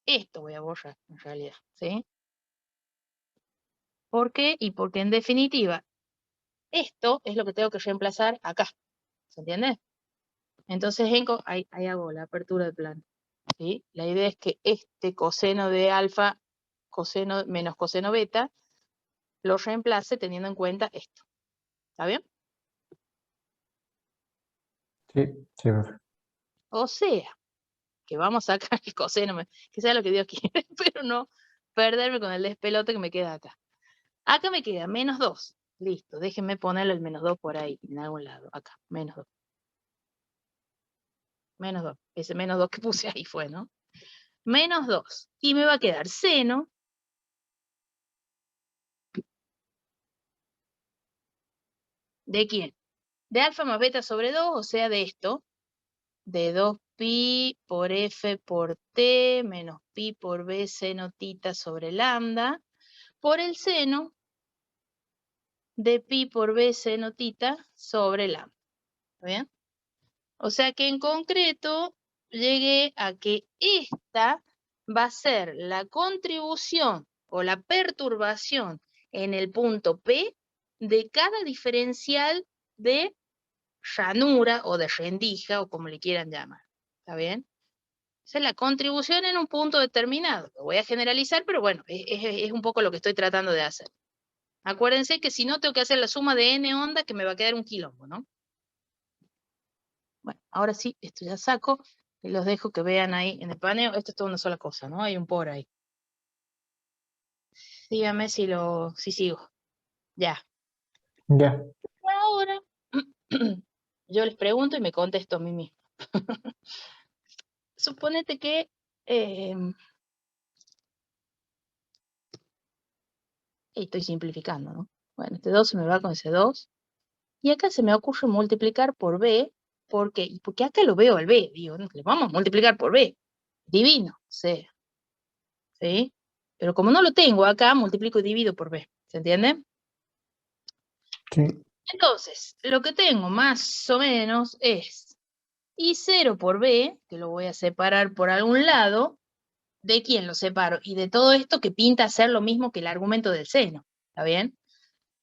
Speaker 1: Esto voy a borrar en realidad, ¿sí? ¿Por qué? Y porque en definitiva, esto es lo que tengo que reemplazar acá. ¿Se entiende? Entonces, ahí hago la apertura del plano. ¿Sí? La idea es que este coseno de alfa, coseno menos coseno beta, lo reemplace teniendo en cuenta esto. ¿Está bien?
Speaker 4: Sí, profe.
Speaker 1: O sea, que vamos a sacar el coseno, que sea lo que Dios quiere, pero no perderme con el despelote que me queda acá. Acá me queda menos 2. Listo, déjenme ponerle el menos 2 por ahí, en algún lado. Acá, menos 2. Menos 2. Ese menos 2 que puse ahí fue, ¿no? Menos 2. Y me va a quedar seno. ¿De quién? De alfa más beta sobre 2, o sea, de esto. De 2pi por f por t menos pi por b seno tita sobre lambda. Por el seno de pi por b seno tita sobre lambda. ¿Está bien? O sea que en concreto llegué a que esta va a ser la contribución o la perturbación en el punto P de cada diferencial de llanura o de rendija o como le quieran llamar. ¿Está bien? Esa es la contribución en un punto determinado. Lo voy a generalizar, pero bueno, es un poco lo que estoy tratando de hacer. Acuérdense que si no tengo que hacer la suma de n ondas que me va a quedar un quilombo, ¿no? Bueno, ahora sí, esto ya saco y los dejo que vean ahí en el paneo. Esto es toda una sola cosa, ¿no? Hay un por ahí. Dígame si sigo. Ya.
Speaker 4: Ya.
Speaker 1: Ahora, yo les pregunto y me contesto a mí mismo. Suponete que estoy simplificando, ¿no? Bueno, este 2 se me va con ese 2. Y acá se me ocurre multiplicar por b. ¿Por qué? Y porque acá lo veo al b. Digo, no, le vamos a multiplicar por b. Divino, sea. ¿Sí? Pero como no lo tengo acá, multiplico y divido por b. ¿Se entiende?
Speaker 4: Sí.
Speaker 1: Entonces, lo que tengo más o menos es I0 por b, que lo voy a separar por algún lado. ¿De quién lo separo? Y de todo esto que pinta ser lo mismo que el argumento del seno. ¿Está bien?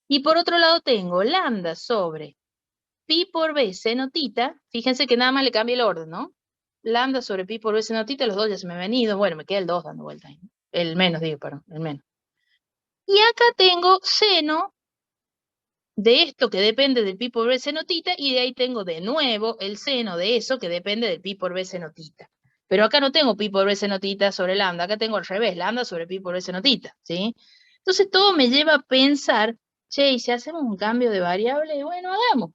Speaker 1: Y por otro lado tengo lambda sobre pi por b seno tita. Fíjense que nada más le cambia el orden, ¿no? Lambda sobre pi por b seno tita, los dos ya se me han venido. Bueno, me queda el 2 dando vuelta ahí. El menos, digo, perdón, el menos. Y acá tengo seno de esto que depende del pi por b seno tita, y de ahí tengo de nuevo el seno de eso que depende del pi por b seno tita. Pero acá no tengo pi por b seno tita sobre lambda, acá tengo al revés, lambda sobre pi por b seno tita, ¿sí? Entonces todo me lleva a pensar, che, ¿y si hacemos un cambio de variable? Bueno, hagamos.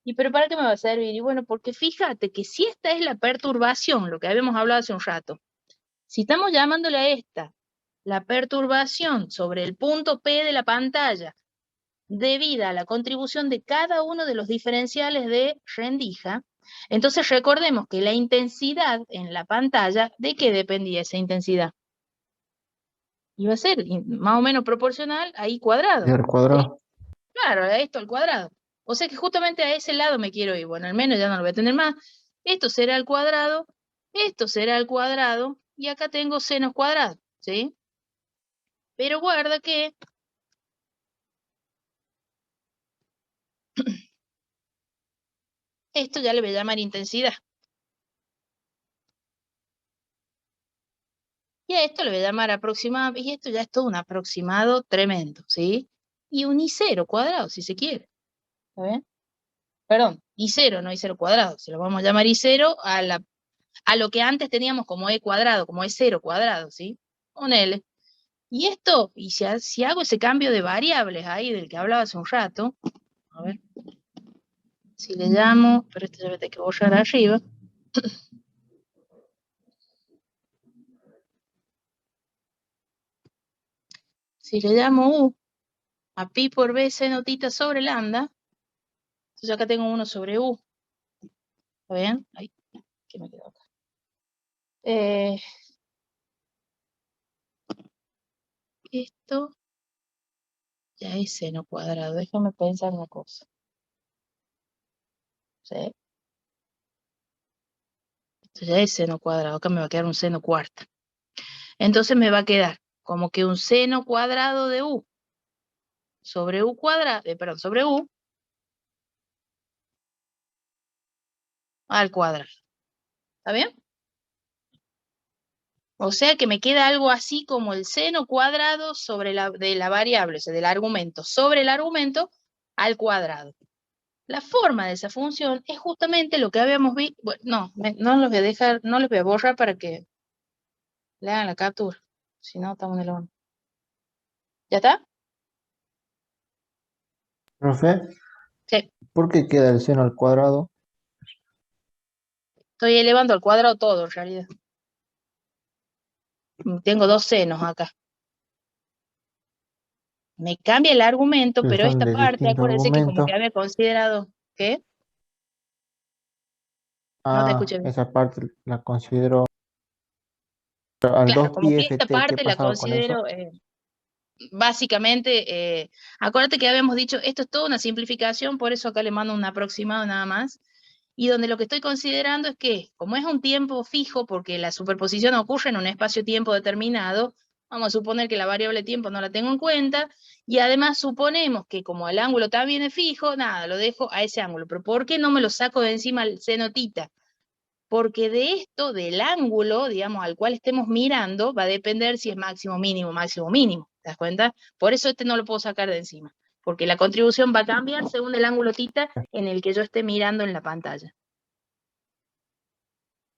Speaker 1: ¿Y pero para qué me va a servir? Y bueno, porque fíjate que si esta es la perturbación, lo que habíamos hablado hace un rato, si estamos llamándole a esta la perturbación sobre el punto P de la pantalla, debida a la contribución de cada uno de los diferenciales de rendija, entonces recordemos que la intensidad en la pantalla, ¿de qué dependía esa intensidad? Iba a ser más o menos proporcional a I cuadrado.
Speaker 4: Y al cuadrado.
Speaker 1: Claro, a esto al cuadrado. O sea que justamente a ese lado me quiero ir. Bueno, al menos ya no lo voy a tener más. Esto será al cuadrado, esto será al cuadrado, y acá tengo seno cuadrado, ¿sí? Pero guarda que esto ya le voy a llamar intensidad. Y a esto le voy a llamar aproximado, y esto ya es todo un aproximado tremendo, ¿sí? Y un I0 cuadrado, si se quiere. ¿Está bien? Perdón, I0, no I0 cuadrado. Se lo vamos a llamar I0 a lo que antes teníamos como E cuadrado, como E0 cuadrado, ¿sí? Ponele. Y esto, y si hago ese cambio de variables ahí del que hablaba hace un rato, a ver, si le llamo, pero esto ya voy a tener que borrar arriba. Si le llamo U a pi por b seno tita sobre lambda, entonces acá tengo 1 sobre U. ¿Está bien? Ahí, ¿qué me quedó acá? Esto ya es seno cuadrado. Déjame pensar una cosa. ¿Sí? Esto ya es seno cuadrado. Acá me va a quedar un seno cuarta. Entonces me va a quedar como que un seno cuadrado de U sobre U cuadrado, perdón, sobre U al cuadrado. ¿Está bien? O sea que me queda algo así como el seno cuadrado sobre de la variable, o sea, del argumento, sobre el argumento al cuadrado. La forma de esa función es justamente lo que habíamos visto. Bueno, no los voy a dejar, no los voy a borrar para que le hagan la captura. Si no, estamos en el horno. ¿Ya está?
Speaker 4: Profe,
Speaker 1: Sí.
Speaker 4: ¿por qué queda el seno al cuadrado?
Speaker 1: Estoy elevando al cuadrado todo, en realidad. Tengo dos senos acá. Me cambia el argumento,
Speaker 4: Que
Speaker 1: pero
Speaker 4: son
Speaker 1: esta
Speaker 4: de
Speaker 1: parte,
Speaker 4: distintos
Speaker 1: acuérdense que como
Speaker 4: argumentos.
Speaker 1: que había considerado, ¿qué? No te escuché bien.
Speaker 4: Esa parte la considero al
Speaker 1: Claro,
Speaker 4: 2
Speaker 1: como
Speaker 4: pi
Speaker 1: que esta
Speaker 4: ft, ¿qué
Speaker 1: parte la
Speaker 4: pasaba con eso?
Speaker 1: considero, básicamente, acuérdate que habíamos dicho, esto es toda una simplificación, por eso acá le mando un aproximado nada más, y donde lo que estoy considerando es que, como es un tiempo fijo, porque la superposición ocurre en un espacio-tiempo determinado, Vamos a suponer que la variable tiempo no la tengo en cuenta, y además suponemos que como el ángulo también es fijo, nada, lo dejo a ese ángulo. Pero ¿por qué no me lo saco de encima el seno tita? Porque de esto, del ángulo, digamos, al cual estemos mirando, va a depender si es máximo, mínimo, máximo, mínimo. ¿Te das cuenta? Por eso este no lo puedo sacar de encima, porque la contribución va a cambiar según el ángulo tita en el que yo esté mirando en la pantalla.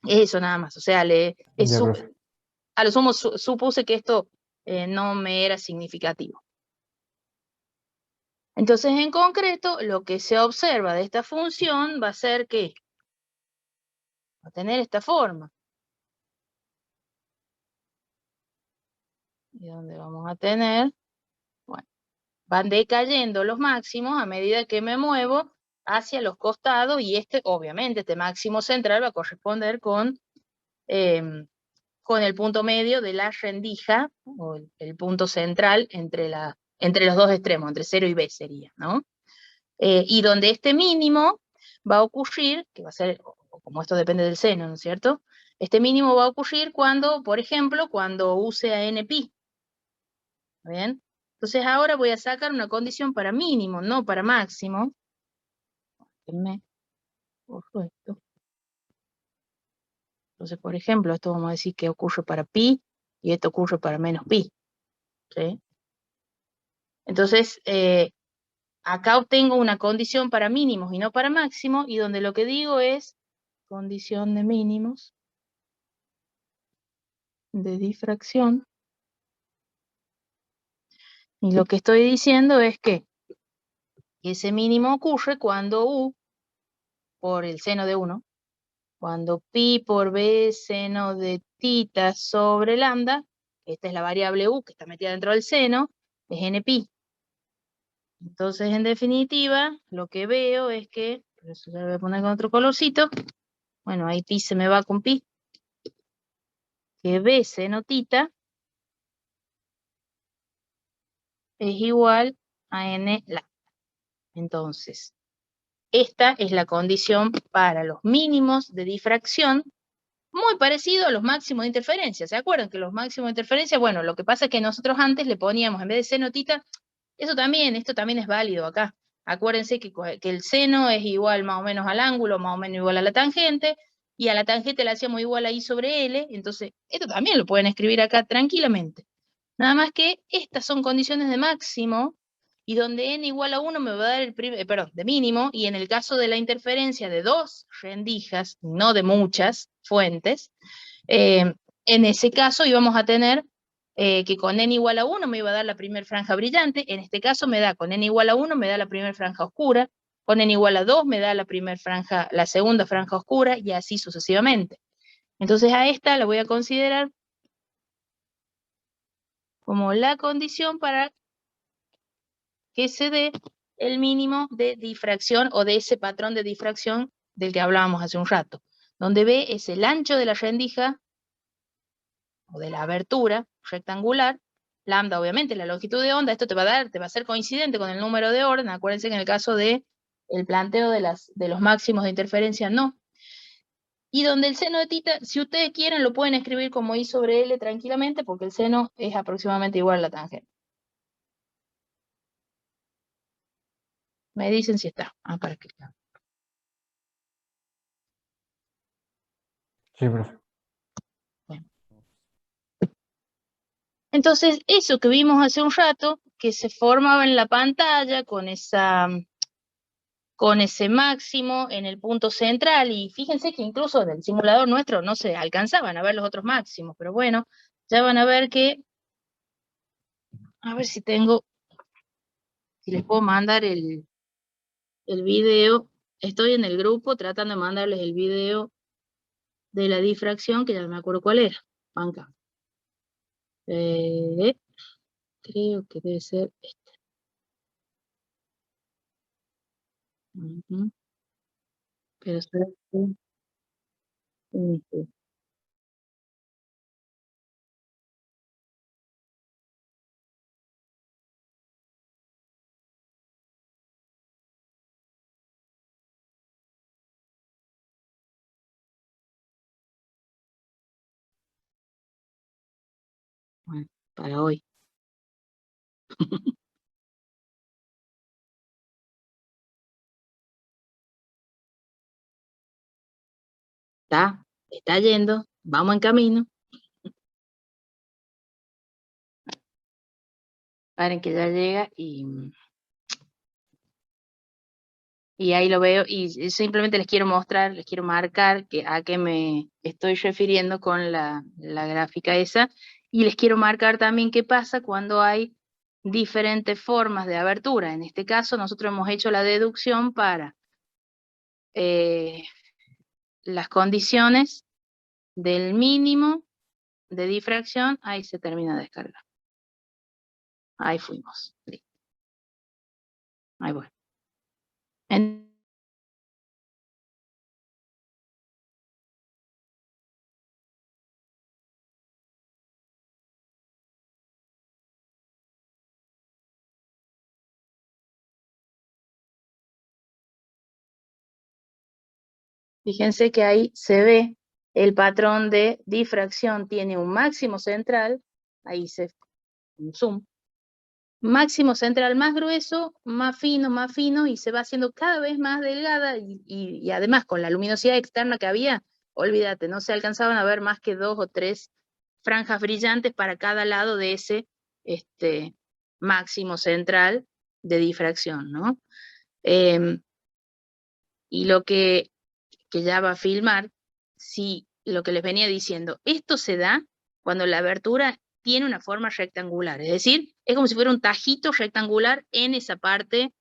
Speaker 1: Eso nada más, o sea,
Speaker 4: Ya, profe.
Speaker 1: a lo sumo supuse que esto no me era significativo. Entonces, en concreto, lo que se observa de esta función va a ser que va a tener esta forma. ¿Y dónde vamos a tener? Bueno, van decayendo los máximos a medida que me muevo hacia los costados, y obviamente, este máximo central va a corresponder con el punto medio de la rendija, o el punto central entre los dos extremos, entre 0 y B sería, ¿no? Y donde este mínimo va a ocurrir, que va a ser, como esto depende del seno, ¿no es cierto? Este mínimo va a ocurrir cuando, por ejemplo, cuando use a NP. ¿Está bien? Entonces ahora voy a sacar una condición para mínimo, no para máximo. Déjenme, borro esto. Entonces, por ejemplo, esto vamos a decir que ocurre para pi, y esto ocurre para menos pi. ¿Sí? Entonces, acá obtengo una condición para mínimos y no para máximos, y donde lo que digo es condición de mínimos de difracción. Y lo que estoy diciendo es que ese mínimo ocurre cuando U por el seno de 1, cuando pi por b seno de tita sobre lambda, esta es la variable U que está metida dentro del seno, es npi. Entonces, en definitiva, lo que veo es que, por eso ya lo voy a poner con otro colorcito, bueno, ahí pi se me va con pi, que b seno tita es igual a n lambda. Entonces, esta es la condición para los mínimos de difracción, muy parecido a los máximos de interferencia. ¿Se acuerdan que los máximos de interferencia, bueno, lo que pasa es que nosotros antes le poníamos, en vez de seno tita, esto también es válido acá. Acuérdense que el seno es igual más o menos al ángulo, más o menos igual a la tangente, y a la tangente la hacíamos igual a I sobre L, entonces esto también lo pueden escribir acá tranquilamente. Nada más que estas son condiciones de máximo, y donde n igual a 1 me va a dar de mínimo, y en el caso de la interferencia de dos rendijas, no de muchas fuentes, en ese caso íbamos a tener que con n igual a 1 me iba a dar la primera franja brillante, en este caso me da con n igual a 1 me da la primera franja oscura, con n igual a 2 me da la segunda franja oscura, y así sucesivamente. Entonces a esta la voy a considerar como la condición para que se dé el mínimo de difracción, o de ese patrón de difracción del que hablábamos hace un rato, donde B es el ancho de la rendija o de la abertura rectangular, lambda obviamente la longitud de onda. Esto te va a ser coincidente con el número de orden. Acuérdense que en el caso de el planteo de los máximos de interferencia no. Y donde el seno de tita, si ustedes quieren, lo pueden escribir como I sobre L tranquilamente, porque el seno es aproximadamente igual a la tangente. Me dicen si está. Para que...
Speaker 4: Sí, profe.
Speaker 1: Bueno. Entonces, eso que vimos hace un rato, que se formaba en la pantalla con ese máximo en el punto central, y fíjense que incluso del simulador nuestro no se alcanzaban a ver los otros máximos, pero bueno, ya van a ver que, a ver si les puedo mandar el video. Estoy en el grupo tratando de mandarles el video de la difracción, que ya no me acuerdo cuál era. Banca. Creo que debe ser este. Pero será este. Bueno, para hoy. Está yendo, vamos en camino. Paren que ya llega y ahí lo veo y simplemente les quiero mostrar, les quiero marcar a qué me estoy refiriendo con la gráfica esa, y les quiero marcar también qué pasa cuando hay diferentes formas de abertura. En este caso nosotros hemos hecho la deducción para las condiciones del mínimo de difracción. Ahí se termina de descargar. Ahí fuimos. Listo. Ahí voy. Fíjense que ahí se ve el patrón de difracción, tiene un máximo central, ahí se un zoom, máximo central más grueso, más fino, y se va haciendo cada vez más delgada, y además con la luminosidad externa que había, olvídate, no se alcanzaban a ver más que 2 o 3 franjas brillantes para cada lado de ese máximo central de difracción, ¿no? Y lo que ya va a filmar, si lo que les venía diciendo, esto se da cuando la abertura tiene una forma rectangular, es decir, es como si fuera un tajito rectangular en esa parte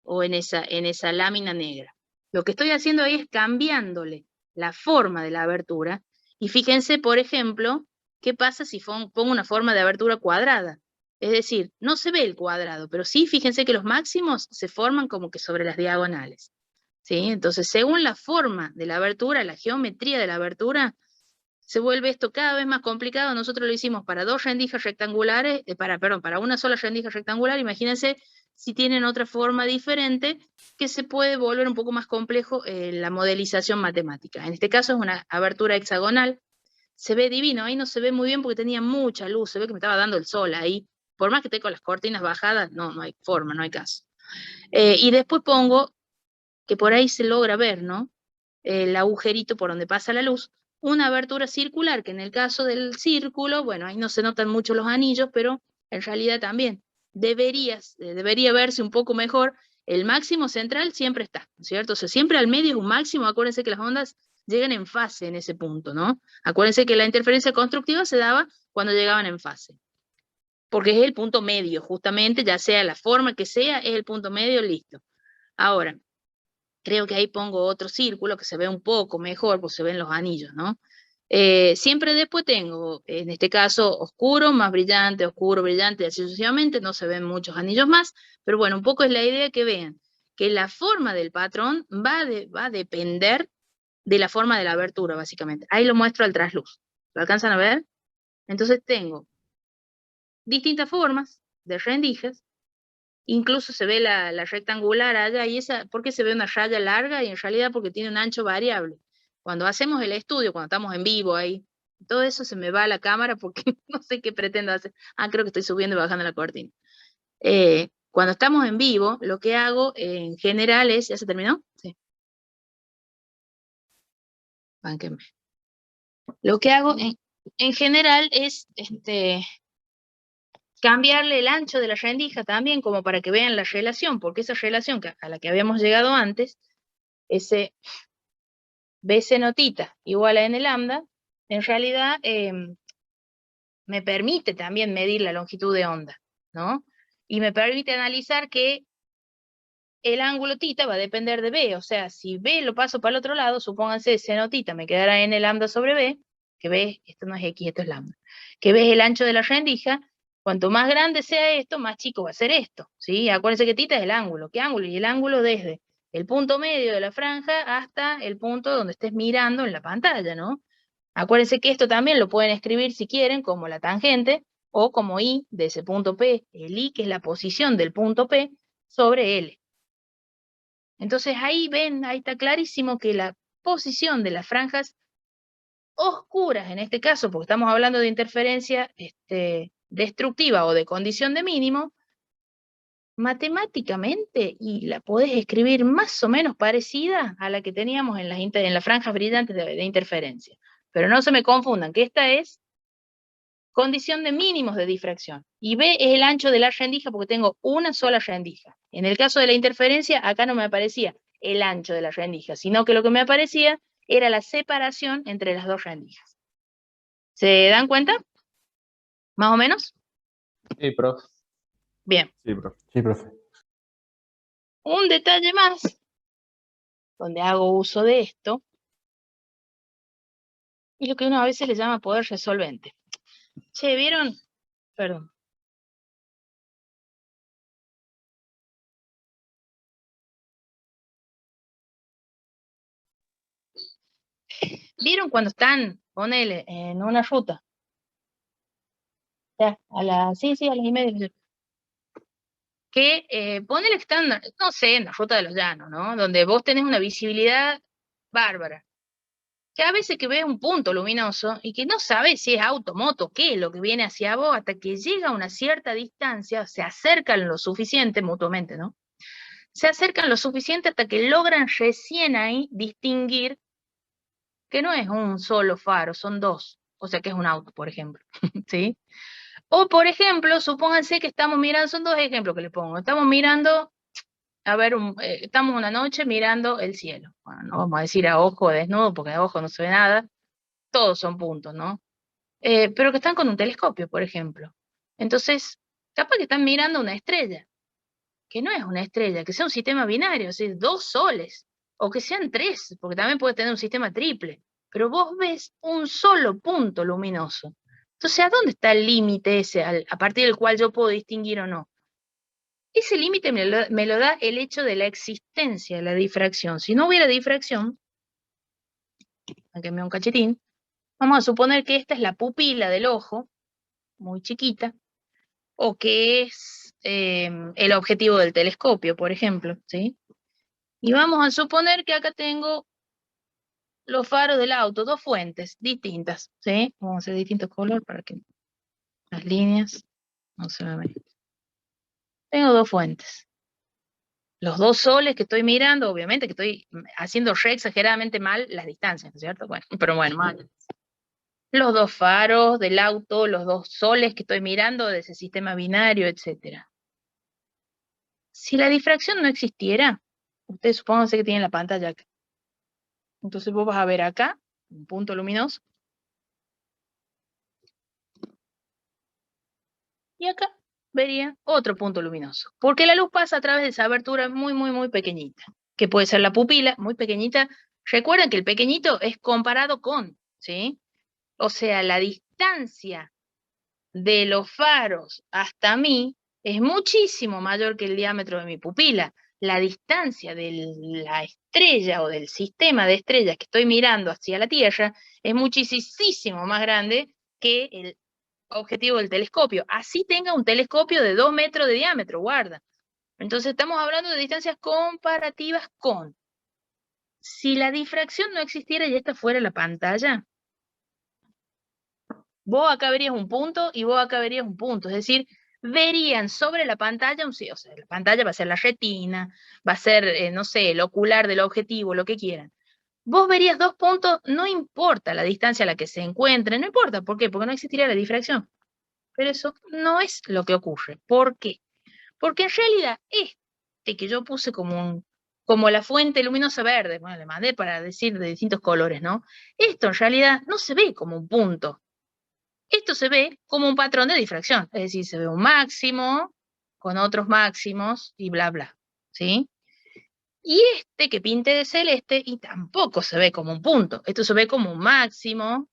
Speaker 1: o en esa lámina negra. Lo que estoy haciendo ahí es cambiándole la forma de la abertura, y fíjense, por ejemplo, qué pasa si pongo una forma de abertura cuadrada. Es decir, no se ve el cuadrado, pero sí, fíjense que los máximos se forman como que sobre las diagonales. ¿Sí? Entonces, según la forma de la abertura, la geometría de la abertura, se vuelve esto cada vez más complicado. Nosotros lo hicimos para 2 rendijas rectangulares, para una sola rendija rectangular. Imagínense si tienen otra forma diferente, que se puede volver un poco más complejo la modelización matemática. En este caso es una abertura hexagonal. Se ve divino, ahí no se ve muy bien porque tenía mucha luz, se ve que me estaba dando el sol ahí. Por más que esté con las cortinas bajadas, no hay forma, no hay caso. Y después pongo, que por ahí se logra ver, ¿no? El agujerito por donde pasa la luz, una abertura circular, que en el caso del círculo, bueno, ahí no se notan mucho los anillos, pero en realidad también debería verse un poco mejor. El máximo central siempre está, ¿no es cierto? O sea, siempre al medio es un máximo. Acuérdense que las ondas llegan en fase en ese punto, ¿no? Acuérdense que la interferencia constructiva se daba cuando llegaban en fase, porque es el punto medio, justamente, ya sea la forma que sea, es el punto medio, listo. Ahora, creo que ahí pongo otro círculo que se ve un poco mejor, pues se ven los anillos, ¿no? Siempre después tengo, en este caso, oscuro, más brillante, oscuro, brillante, y así sucesivamente, no se ven muchos anillos más, pero bueno, un poco es la idea que vean, que la forma del patrón va a depender de la forma de la abertura, básicamente. Ahí lo muestro al trasluz. ¿Lo alcanzan a ver? Entonces tengo distintas formas de rendijas. Incluso se ve la rectangular allá, y esa, ¿por qué se ve una raya larga? Y en realidad porque tiene un ancho variable. Cuando hacemos el estudio, cuando estamos en vivo ahí, todo eso se me va a la cámara porque no sé qué pretendo hacer. Creo que estoy subiendo y bajando la cortina. Cuando estamos en vivo, lo que hago en general es, ¿ya se terminó? Sí. Bánquenme. Lo que hago en general es cambiarle el ancho de la rendija también, como para que vean la relación, porque esa relación a la que habíamos llegado antes, ese BC notita igual a N lambda, en realidad me permite también medir la longitud de onda, ¿no? Y me permite analizar que el ángulo tita va a depender de B, o sea, si B lo paso para el otro lado, supónganse C notita, me quedará N lambda sobre B, que B, esto no es X, esto es lambda, que B es el ancho de la rendija. Cuanto más grande sea esto, más chico va a ser esto, ¿sí? Acuérdense que tita es el ángulo. ¿Qué ángulo? Y el ángulo desde el punto medio de la franja hasta el punto donde estés mirando en la pantalla, ¿no? Acuérdense que esto también lo pueden escribir si quieren como la tangente o como I de ese punto P, el I que es la posición del punto P sobre L. Entonces ahí ven, ahí está clarísimo que la posición de las franjas oscuras, en este caso, porque estamos hablando de interferencia destructiva o de condición de mínimo, matemáticamente, y la podés escribir más o menos parecida a la que teníamos en las franjas brillantes de interferencia. Pero no se me confundan, que esta es condición de mínimos de difracción. Y B es el ancho de la rendija porque tengo una sola rendija. En el caso de la interferencia, acá no me aparecía el ancho de la rendija, sino que lo que me aparecía era la separación entre las dos rendijas. ¿Se dan cuenta? ¿Más o menos?
Speaker 3: Sí, profe.
Speaker 1: Bien.
Speaker 2: Sí, profe.
Speaker 4: Sí, profe.
Speaker 1: Un detalle más, donde hago uso de esto, es lo que uno a veces le llama poder resolvente. Che, ¿vieron? Perdón. ¿Vieron cuando están, ponele, en una ruta? Ya, a las 1:30. Que ponele que están, no sé, en la ruta de los llanos, ¿no? Donde vos tenés una visibilidad bárbara. Que a veces que ves un punto luminoso y que no sabes si es auto, moto, qué es lo que viene hacia vos, hasta que llega a una cierta distancia, se acercan lo suficiente mutuamente, ¿no? Se acercan lo suficiente hasta que logran recién ahí distinguir que no es un solo faro, son dos, o sea que es un auto, por ejemplo, ¿sí? O, por ejemplo, supónganse que estamos mirando, son dos ejemplos que les pongo, estamos mirando, a ver, estamos una noche mirando el cielo, bueno, no vamos a decir a ojo desnudo, porque a ojo no se ve nada, todos son puntos, ¿no? Pero que están con un telescopio, por ejemplo. Entonces, capaz que están mirando una estrella, que no es una estrella, que sea un sistema binario, o sea, dos soles, o que sean tres, porque también puede tener un sistema triple, pero vos ves un solo punto luminoso. Entonces, ¿a dónde está el límite ese, a partir del cual yo puedo distinguir o no? Ese límite me lo da el hecho de la existencia de la difracción. Si no hubiera difracción, aunque me un cachetín, vamos a suponer que esta es la pupila del ojo, muy chiquita, o que es el objetivo del telescopio, por ejemplo, ¿sí? Y vamos a suponer que acá tengo los faros del auto, dos fuentes distintas, ¿sí? Vamos a hacer distintos colores para que las líneas no se me vean. Tengo dos fuentes. Los dos soles que estoy mirando, obviamente que estoy haciendo re exageradamente mal las distancias, ¿no es cierto? Bueno, pero bueno, mal. Los dos faros del auto, los dos soles que estoy mirando de ese sistema binario, etc. Si la difracción no existiera, ustedes supónganse que tienen la pantalla acá. Entonces vos vas a ver acá un punto luminoso. Y acá vería otro punto luminoso. Porque la luz pasa a través de esa abertura muy, muy, muy pequeñita, que puede ser la pupila, muy pequeñita. Recuerden que el pequeñito es comparado con, ¿sí? O sea, la distancia de los faros hasta mí es muchísimo mayor que el diámetro de mi pupila. La distancia de la estrella o del sistema de estrellas que estoy mirando hacia la Tierra es muchísimo más grande que el objetivo del telescopio. Así tenga un telescopio de 2 metros de diámetro, guarda. Entonces estamos hablando de distancias comparativas con. Si la difracción no existiera y esta fuera la pantalla, vos acá verías un punto y vos acá verías un punto. Es decir, verían sobre la pantalla, o sea, la pantalla va a ser la retina, va a ser, no sé, el ocular del objetivo, lo que quieran. Vos verías dos puntos, no importa la distancia a la que se encuentren, no importa. ¿Por qué? Porque no existiría la difracción. Pero eso no es lo que ocurre. ¿Por qué? Porque en realidad este que yo puse como la fuente luminosa verde, bueno, le mandé para decir de distintos colores, ¿no? Esto en realidad no se ve como un punto. Esto se ve como un patrón de difracción. Es decir, se ve un máximo con otros máximos y bla, bla. ¿Sí? Y este que pinte de celeste y tampoco se ve como un punto. Esto se ve como un máximo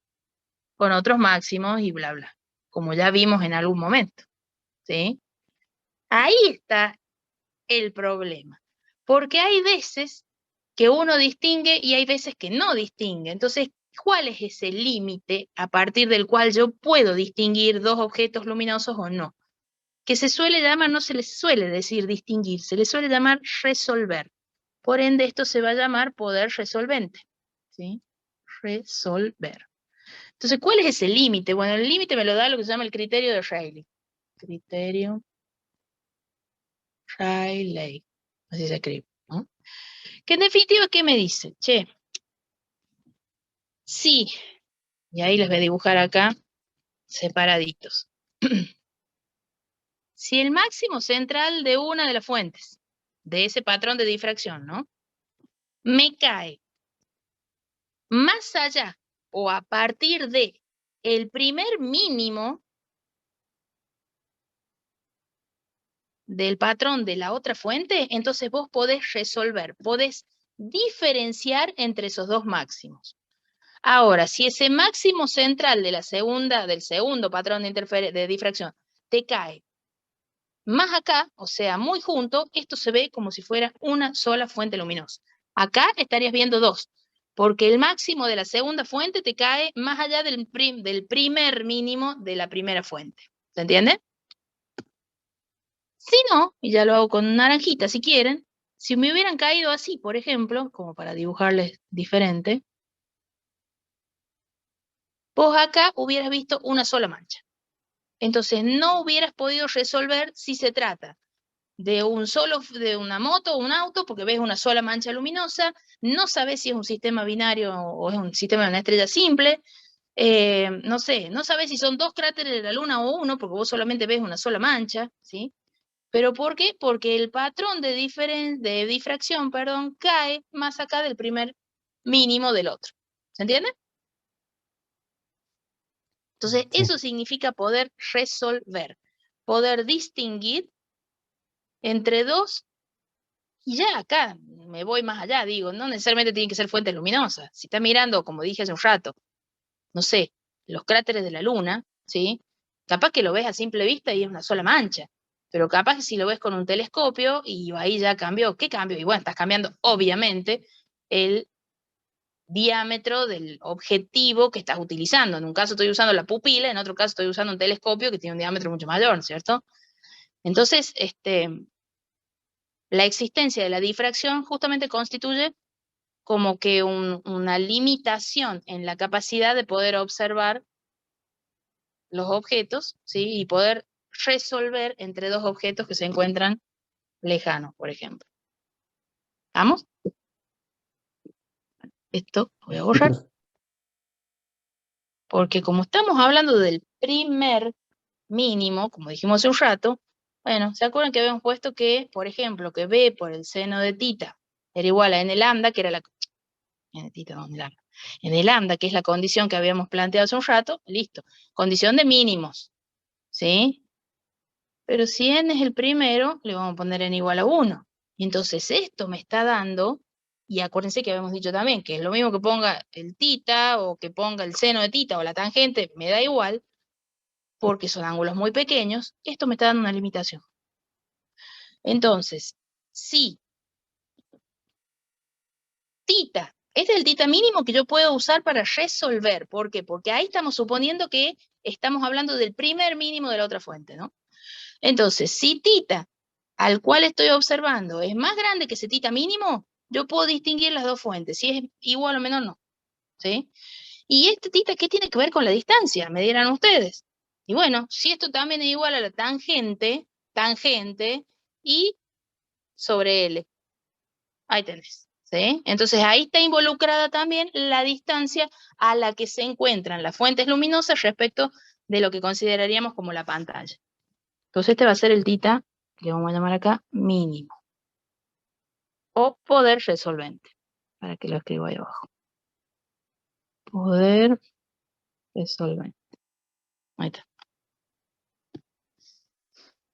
Speaker 1: con otros máximos y bla, bla. Como ya vimos en algún momento. ¿Sí? Ahí está el problema. Porque hay veces que uno distingue y hay veces que no distingue. Entonces, ¿cuál es ese límite a partir del cual yo puedo distinguir dos objetos luminosos o no? Que se suele llamar, no se les suele decir distinguir, se les suele llamar resolver. Por ende, esto se va a llamar poder resolvente. ¿Sí? Resolver. Entonces, ¿cuál es ese límite? Bueno, el límite me lo da lo que se llama el criterio de Rayleigh. Criterio Rayleigh. Así se escribe, ¿no? Que en definitiva, ¿qué me dice? Che, sí, y ahí les voy a dibujar acá separaditos. Si el máximo central de una de las fuentes, de ese patrón de difracción, ¿no? Me cae más allá o a partir de el primer mínimo del patrón de la otra fuente, entonces vos podés resolver, podés diferenciar entre esos dos máximos. Ahora, si ese máximo central de la segunda, del segundo patrón de difracción te cae más acá, o sea, muy junto, esto se ve como si fuera una sola fuente luminosa. Acá estarías viendo dos, porque el máximo de la segunda fuente te cae más allá del primer mínimo de la primera fuente. ¿Se entiende? Si no, y ya lo hago con naranjita si quieren, si me hubieran caído así, por ejemplo, como para dibujarles diferente, vos acá hubieras visto una sola mancha. Entonces no hubieras podido resolver si se trata de una moto o un auto, porque ves una sola mancha luminosa, no sabes si es un sistema binario o es un sistema de una estrella simple, no sé, no sabes si son dos cráteres de la Luna o uno, porque vos solamente ves una sola mancha, ¿sí? ¿Pero por qué? Porque el patrón de difracción, perdón, cae más acá del primer mínimo del otro. ¿Se entiende? Entonces,
Speaker 4: Sí.
Speaker 1: eso significa poder resolver, poder distinguir entre dos, y ya acá me voy más allá, digo, no necesariamente tienen que ser fuentes luminosas. Si está mirando, como dije hace un rato, no sé, los cráteres de la Luna, ¿sí? Capaz que lo ves a simple vista y es una sola mancha, pero capaz que si lo ves con un telescopio y ahí ya cambió, ¿qué cambio? Y bueno, estás cambiando obviamente el diámetro del objetivo que estás utilizando. En un caso estoy usando la pupila, en otro caso estoy usando un telescopio que tiene un diámetro mucho mayor, ¿cierto? Entonces, la existencia de la difracción justamente constituye como que una limitación en la capacidad de poder observar los objetos, ¿sí? Y poder resolver entre dos objetos que se encuentran lejanos, por ejemplo. ¿Vamos? Esto lo voy a
Speaker 4: Sí,
Speaker 1: borrar,
Speaker 4: profe.
Speaker 1: porque como estamos hablando del primer mínimo, como dijimos hace un rato, bueno, ¿se acuerdan que habíamos puesto que, por ejemplo, que B por el seno de tita era igual a n lambda, que era la... n tita, no, n lambda. N lambda, que es la condición que habíamos planteado hace un rato, listo. Condición de mínimos, ¿sí? Pero si n es el primero, le vamos a poner n igual a 1. Y entonces esto me está dando, y acuérdense que habíamos dicho también, que es lo mismo que ponga el tita, o que ponga el seno de tita, o la tangente, me da igual, porque son ángulos muy pequeños, esto me está dando una limitación. Entonces, si tita, este es el tita mínimo que yo puedo usar para resolver. ¿Por qué? Porque ahí estamos suponiendo que estamos hablando del primer mínimo de la otra fuente, ¿no? Entonces, si tita al cual estoy observando es más grande que ese tita mínimo, yo puedo distinguir las dos fuentes, si es igual o menor, no. ¿Sí? Y este tita, ¿qué tiene que ver con la distancia? Me dirán ustedes. Y bueno, si esto también es igual a la tangente y sobre L. Ahí tenés. ¿Sí? Entonces ahí está involucrada también la distancia a la que se encuentran las fuentes luminosas respecto de lo que consideraríamos como la pantalla. Entonces este va a ser el tita, que le vamos a llamar acá mínimo. O poder resolvente, para que lo escribo ahí abajo. Poder resolvente. Ahí está.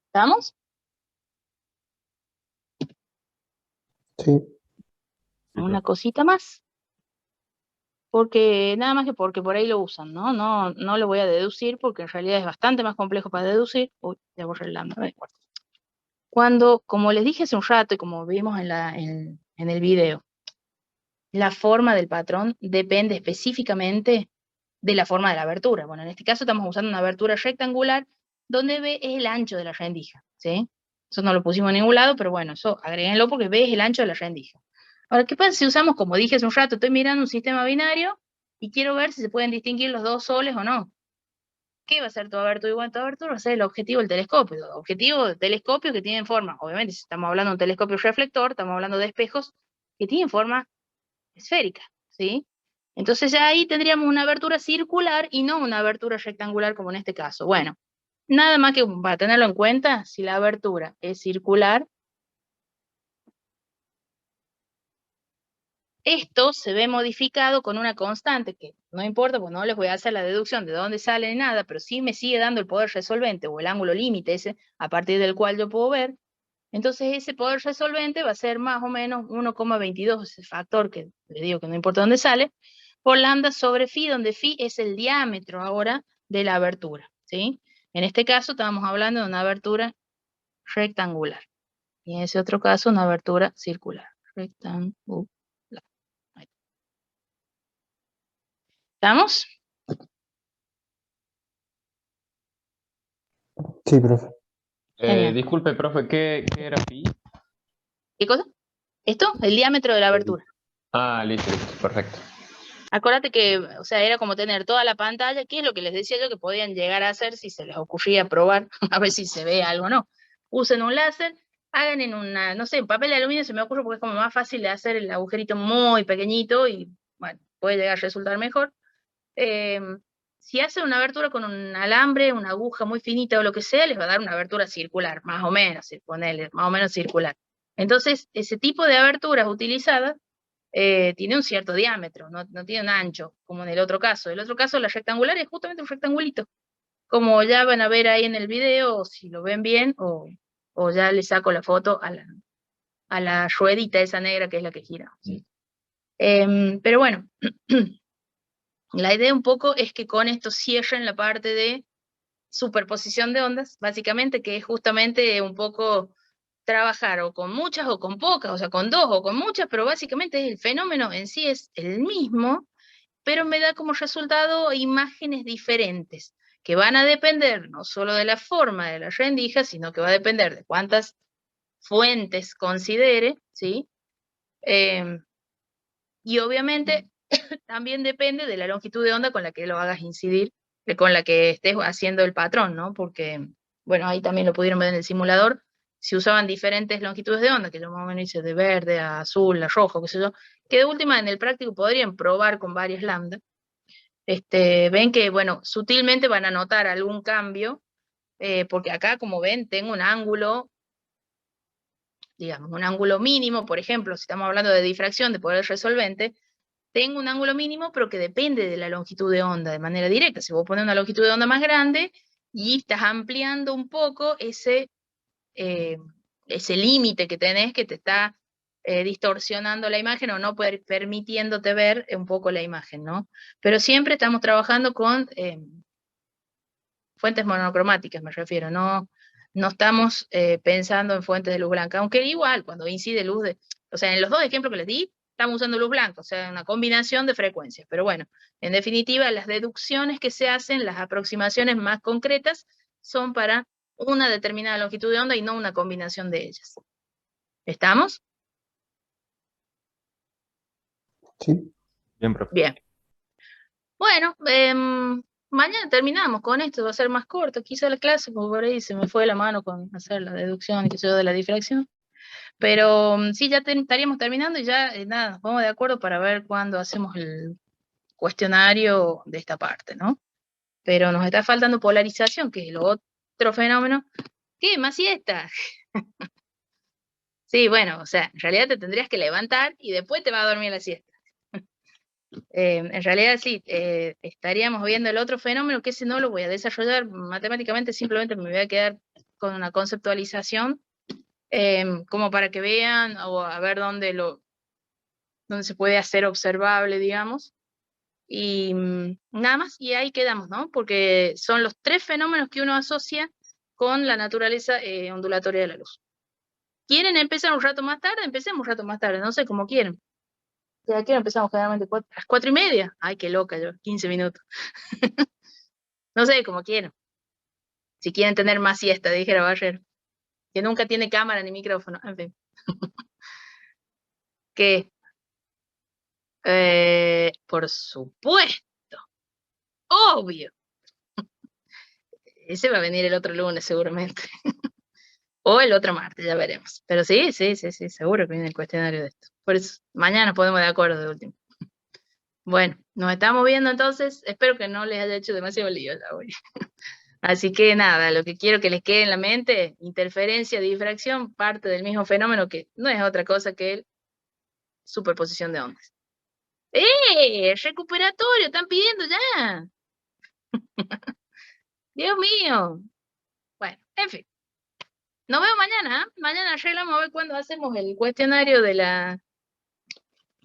Speaker 1: ¿Estamos?
Speaker 4: Sí.
Speaker 1: Una cosita más. Porque, nada más que porque por ahí lo usan, ¿no? No lo voy a deducir porque en realidad es bastante más complejo para deducir. Uy, ya borré el lambda. Cuando, como les dije hace un rato y como vimos en el video, la forma del patrón depende específicamente de la forma de la abertura. Bueno, en este caso estamos usando una abertura rectangular donde B es el ancho de la rendija, ¿sí? Eso no lo pusimos en ningún lado, pero bueno, eso agréguenlo porque B es el ancho de la rendija. Ahora, ¿qué pasa si usamos, como dije hace un rato, estoy mirando un sistema binario y quiero ver si se pueden distinguir los dos soles o no. ¿Qué va a ser tu abertura? Igual tu abertura va a ser el objetivo del telescopio. El objetivo de telescopios que tienen forma, obviamente, si estamos hablando de un telescopio reflector, estamos hablando de espejos que tienen forma esférica, ¿sí? Entonces ya ahí tendríamos una abertura circular y no una abertura rectangular como en este caso. Bueno, nada más que para tenerlo en cuenta, si la abertura es circular, esto se ve modificado con una constante que no importa, pues no les voy a hacer la deducción de dónde sale ni nada, pero sí me sigue dando el poder resolvente o el ángulo límite ese a partir del cual yo puedo ver. Entonces ese poder resolvente va a ser más o menos 1,22, ese factor que le digo que no importa dónde sale, por lambda sobre phi, donde phi es el diámetro ahora de la abertura, ¿sí? En este caso estamos hablando de una abertura rectangular. Y en ese otro caso una abertura circular. Rectangular. ¿Estamos?
Speaker 4: Sí, profe.
Speaker 1: Genial.
Speaker 3: Disculpe, profe, ¿qué era pi?
Speaker 1: ¿Qué cosa? ¿Esto? El diámetro de la abertura.
Speaker 3: Ah, listo, listo, perfecto.
Speaker 1: Acuérdate que, o sea, era como tener toda la pantalla, que es lo que les decía yo que podían llegar a hacer si se les ocurría probar, a ver si se ve algo o no. Usen un láser, hagan en una, no sé, en papel de aluminio se me ocurre porque es como más fácil de hacer el agujerito muy pequeñito y, bueno, puede llegar a resultar mejor. Si hacen una abertura con un alambre, una aguja muy finita o lo que sea, les va a dar una abertura circular, más o menos, ponele, más o menos circular. Entonces, ese tipo de aberturas utilizadas tiene un cierto diámetro, no tiene un ancho, como en el otro caso. El otro caso, la rectangular, es justamente un rectangulito, como ya van a ver ahí en el video, o si lo ven bien, o ya le saco la foto a la ruedita esa negra que es la que gira. ¿Sí? Pero bueno, la idea un poco es que con esto cierren la parte de superposición de ondas, básicamente, que es justamente un poco trabajar o con muchas o con pocas, o sea, con dos o con muchas, pero básicamente el fenómeno en sí es el mismo, pero me da como resultado imágenes diferentes, que van a depender no solo de la forma de la rendija, sino que va a depender de cuántas fuentes considere, ¿sí? Y obviamente también depende de la longitud de onda con la que lo hagas incidir, con la que estés haciendo el patrón, ¿no? Porque, bueno, ahí también lo pudieron ver en el simulador, si usaban diferentes longitudes de onda, que yo más o menos hice de verde a azul, a rojo, qué sé yo, que de última en el práctico podrían probar con varias lambda. Ven que, bueno, sutilmente van a notar algún cambio, porque acá, como ven, tengo un ángulo, digamos, un ángulo mínimo, por ejemplo, si estamos hablando de difracción de poder resolvente, tengo un ángulo mínimo, pero que depende de la longitud de onda de manera directa. Si vos pones una longitud de onda más grande y estás ampliando un poco ese límite que tenés que te está distorsionando la imagen o no permitiéndote ver un poco la imagen, ¿no? Pero siempre estamos trabajando con fuentes monocromáticas, me refiero, no estamos pensando en fuentes de luz blanca, aunque igual, cuando incide luz o sea, en los dos ejemplos que les di, estamos usando luz blanca, o sea, una combinación de frecuencias, pero bueno, en definitiva, las deducciones que se hacen, las aproximaciones más concretas, son para una determinada longitud de onda y no una combinación de ellas. ¿Estamos?
Speaker 4: Sí.
Speaker 2: Bien, profe.
Speaker 1: Bien. Bueno, mañana terminamos con esto, va a ser más corto, quizá la clase, porque por ahí se me fue la mano con hacer la deducción y que sé yo de la difracción. Pero sí, ya estaríamos terminando y ya, nada, nos ponemos de acuerdo para ver cuándo hacemos el cuestionario de esta parte, ¿no? Pero nos está faltando polarización, que es el otro fenómeno. ¿Qué? ¿Más siesta? Sí, bueno, o sea, en realidad te tendrías que levantar y después te va a dormir la siesta. En realidad sí, estaríamos viendo el otro fenómeno, que ese no lo voy a desarrollar matemáticamente, simplemente me voy a quedar con una conceptualización, como para que vean o a ver dónde se puede hacer observable, digamos. Y nada más, y ahí quedamos, ¿no? Porque son los tres fenómenos que uno asocia con la naturaleza ondulatoria de la luz. ¿Quieren empezar un rato más tarde? Empecemos un rato más tarde, no sé, como quieren. Ya quiero empezamos generalmente a las 4:30. Ay, qué loca yo, 15 minutos. No sé, como quieren. Si quieren tener más siesta, dijera Barrero, que nunca tiene cámara ni micrófono, en fin. ¿Qué? Por supuesto, obvio. Ese va a venir el otro lunes seguramente. O el otro martes, ya veremos. Pero sí, seguro que viene el cuestionario de esto. Por eso, mañana nos ponemos de acuerdo de último. Bueno, nos estamos viendo entonces. Espero que no les haya hecho demasiado lío ya hoy. Así que nada, lo que quiero que les quede en la mente, interferencia, difracción, parte del mismo fenómeno que no es otra cosa que superposición de ondas. ¡Recuperatorio! ¡Están pidiendo ya! Dios mío. Bueno, en fin. Nos vemos mañana, ¿eh? Mañana arreglamos a ver cuándo hacemos el cuestionario de la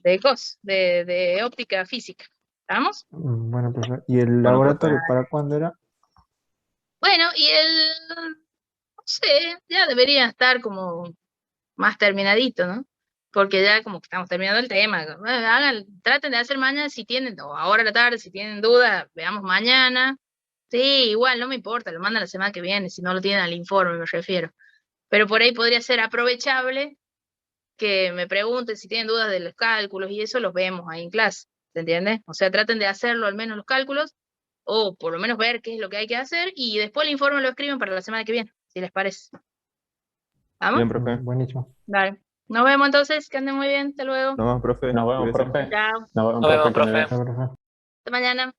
Speaker 1: de óptica física. ¿Estamos?
Speaker 4: Bueno, profe. ¿Y el
Speaker 2: Bueno,
Speaker 4: laboratorio
Speaker 2: profe.
Speaker 4: para cuándo era?
Speaker 1: Bueno, y no sé, ya debería estar como más terminadito, ¿no? Porque ya como que estamos terminando el tema. Traten de hacer mañana si tienen, o ahora a la tarde, si tienen duda, veamos mañana. Sí, igual, no me importa, lo mandan la semana que viene, si no lo tienen al informe, me refiero. Pero por ahí podría ser aprovechable que me pregunten si tienen dudas de los cálculos y eso los vemos ahí en clase, ¿se entiende? O sea, traten de hacerlo al menos los cálculos, o por lo menos ver qué es lo que hay que hacer, y después el informe lo escriben para la semana que viene, si les parece. ¿Vamos?
Speaker 2: Bien, profe.
Speaker 4: Buenísimo.
Speaker 1: Dale. Nos vemos entonces, que anden muy bien, hasta luego.
Speaker 2: Nos vemos, profe.
Speaker 3: Nos vemos,
Speaker 2: Cuídese.
Speaker 3: profe.
Speaker 1: Chao,
Speaker 3: Nos vemos,
Speaker 5: Nos vemos,
Speaker 3: profe. que me
Speaker 5: profe.
Speaker 3: vea.
Speaker 4: Chao, profe.
Speaker 1: hasta mañana.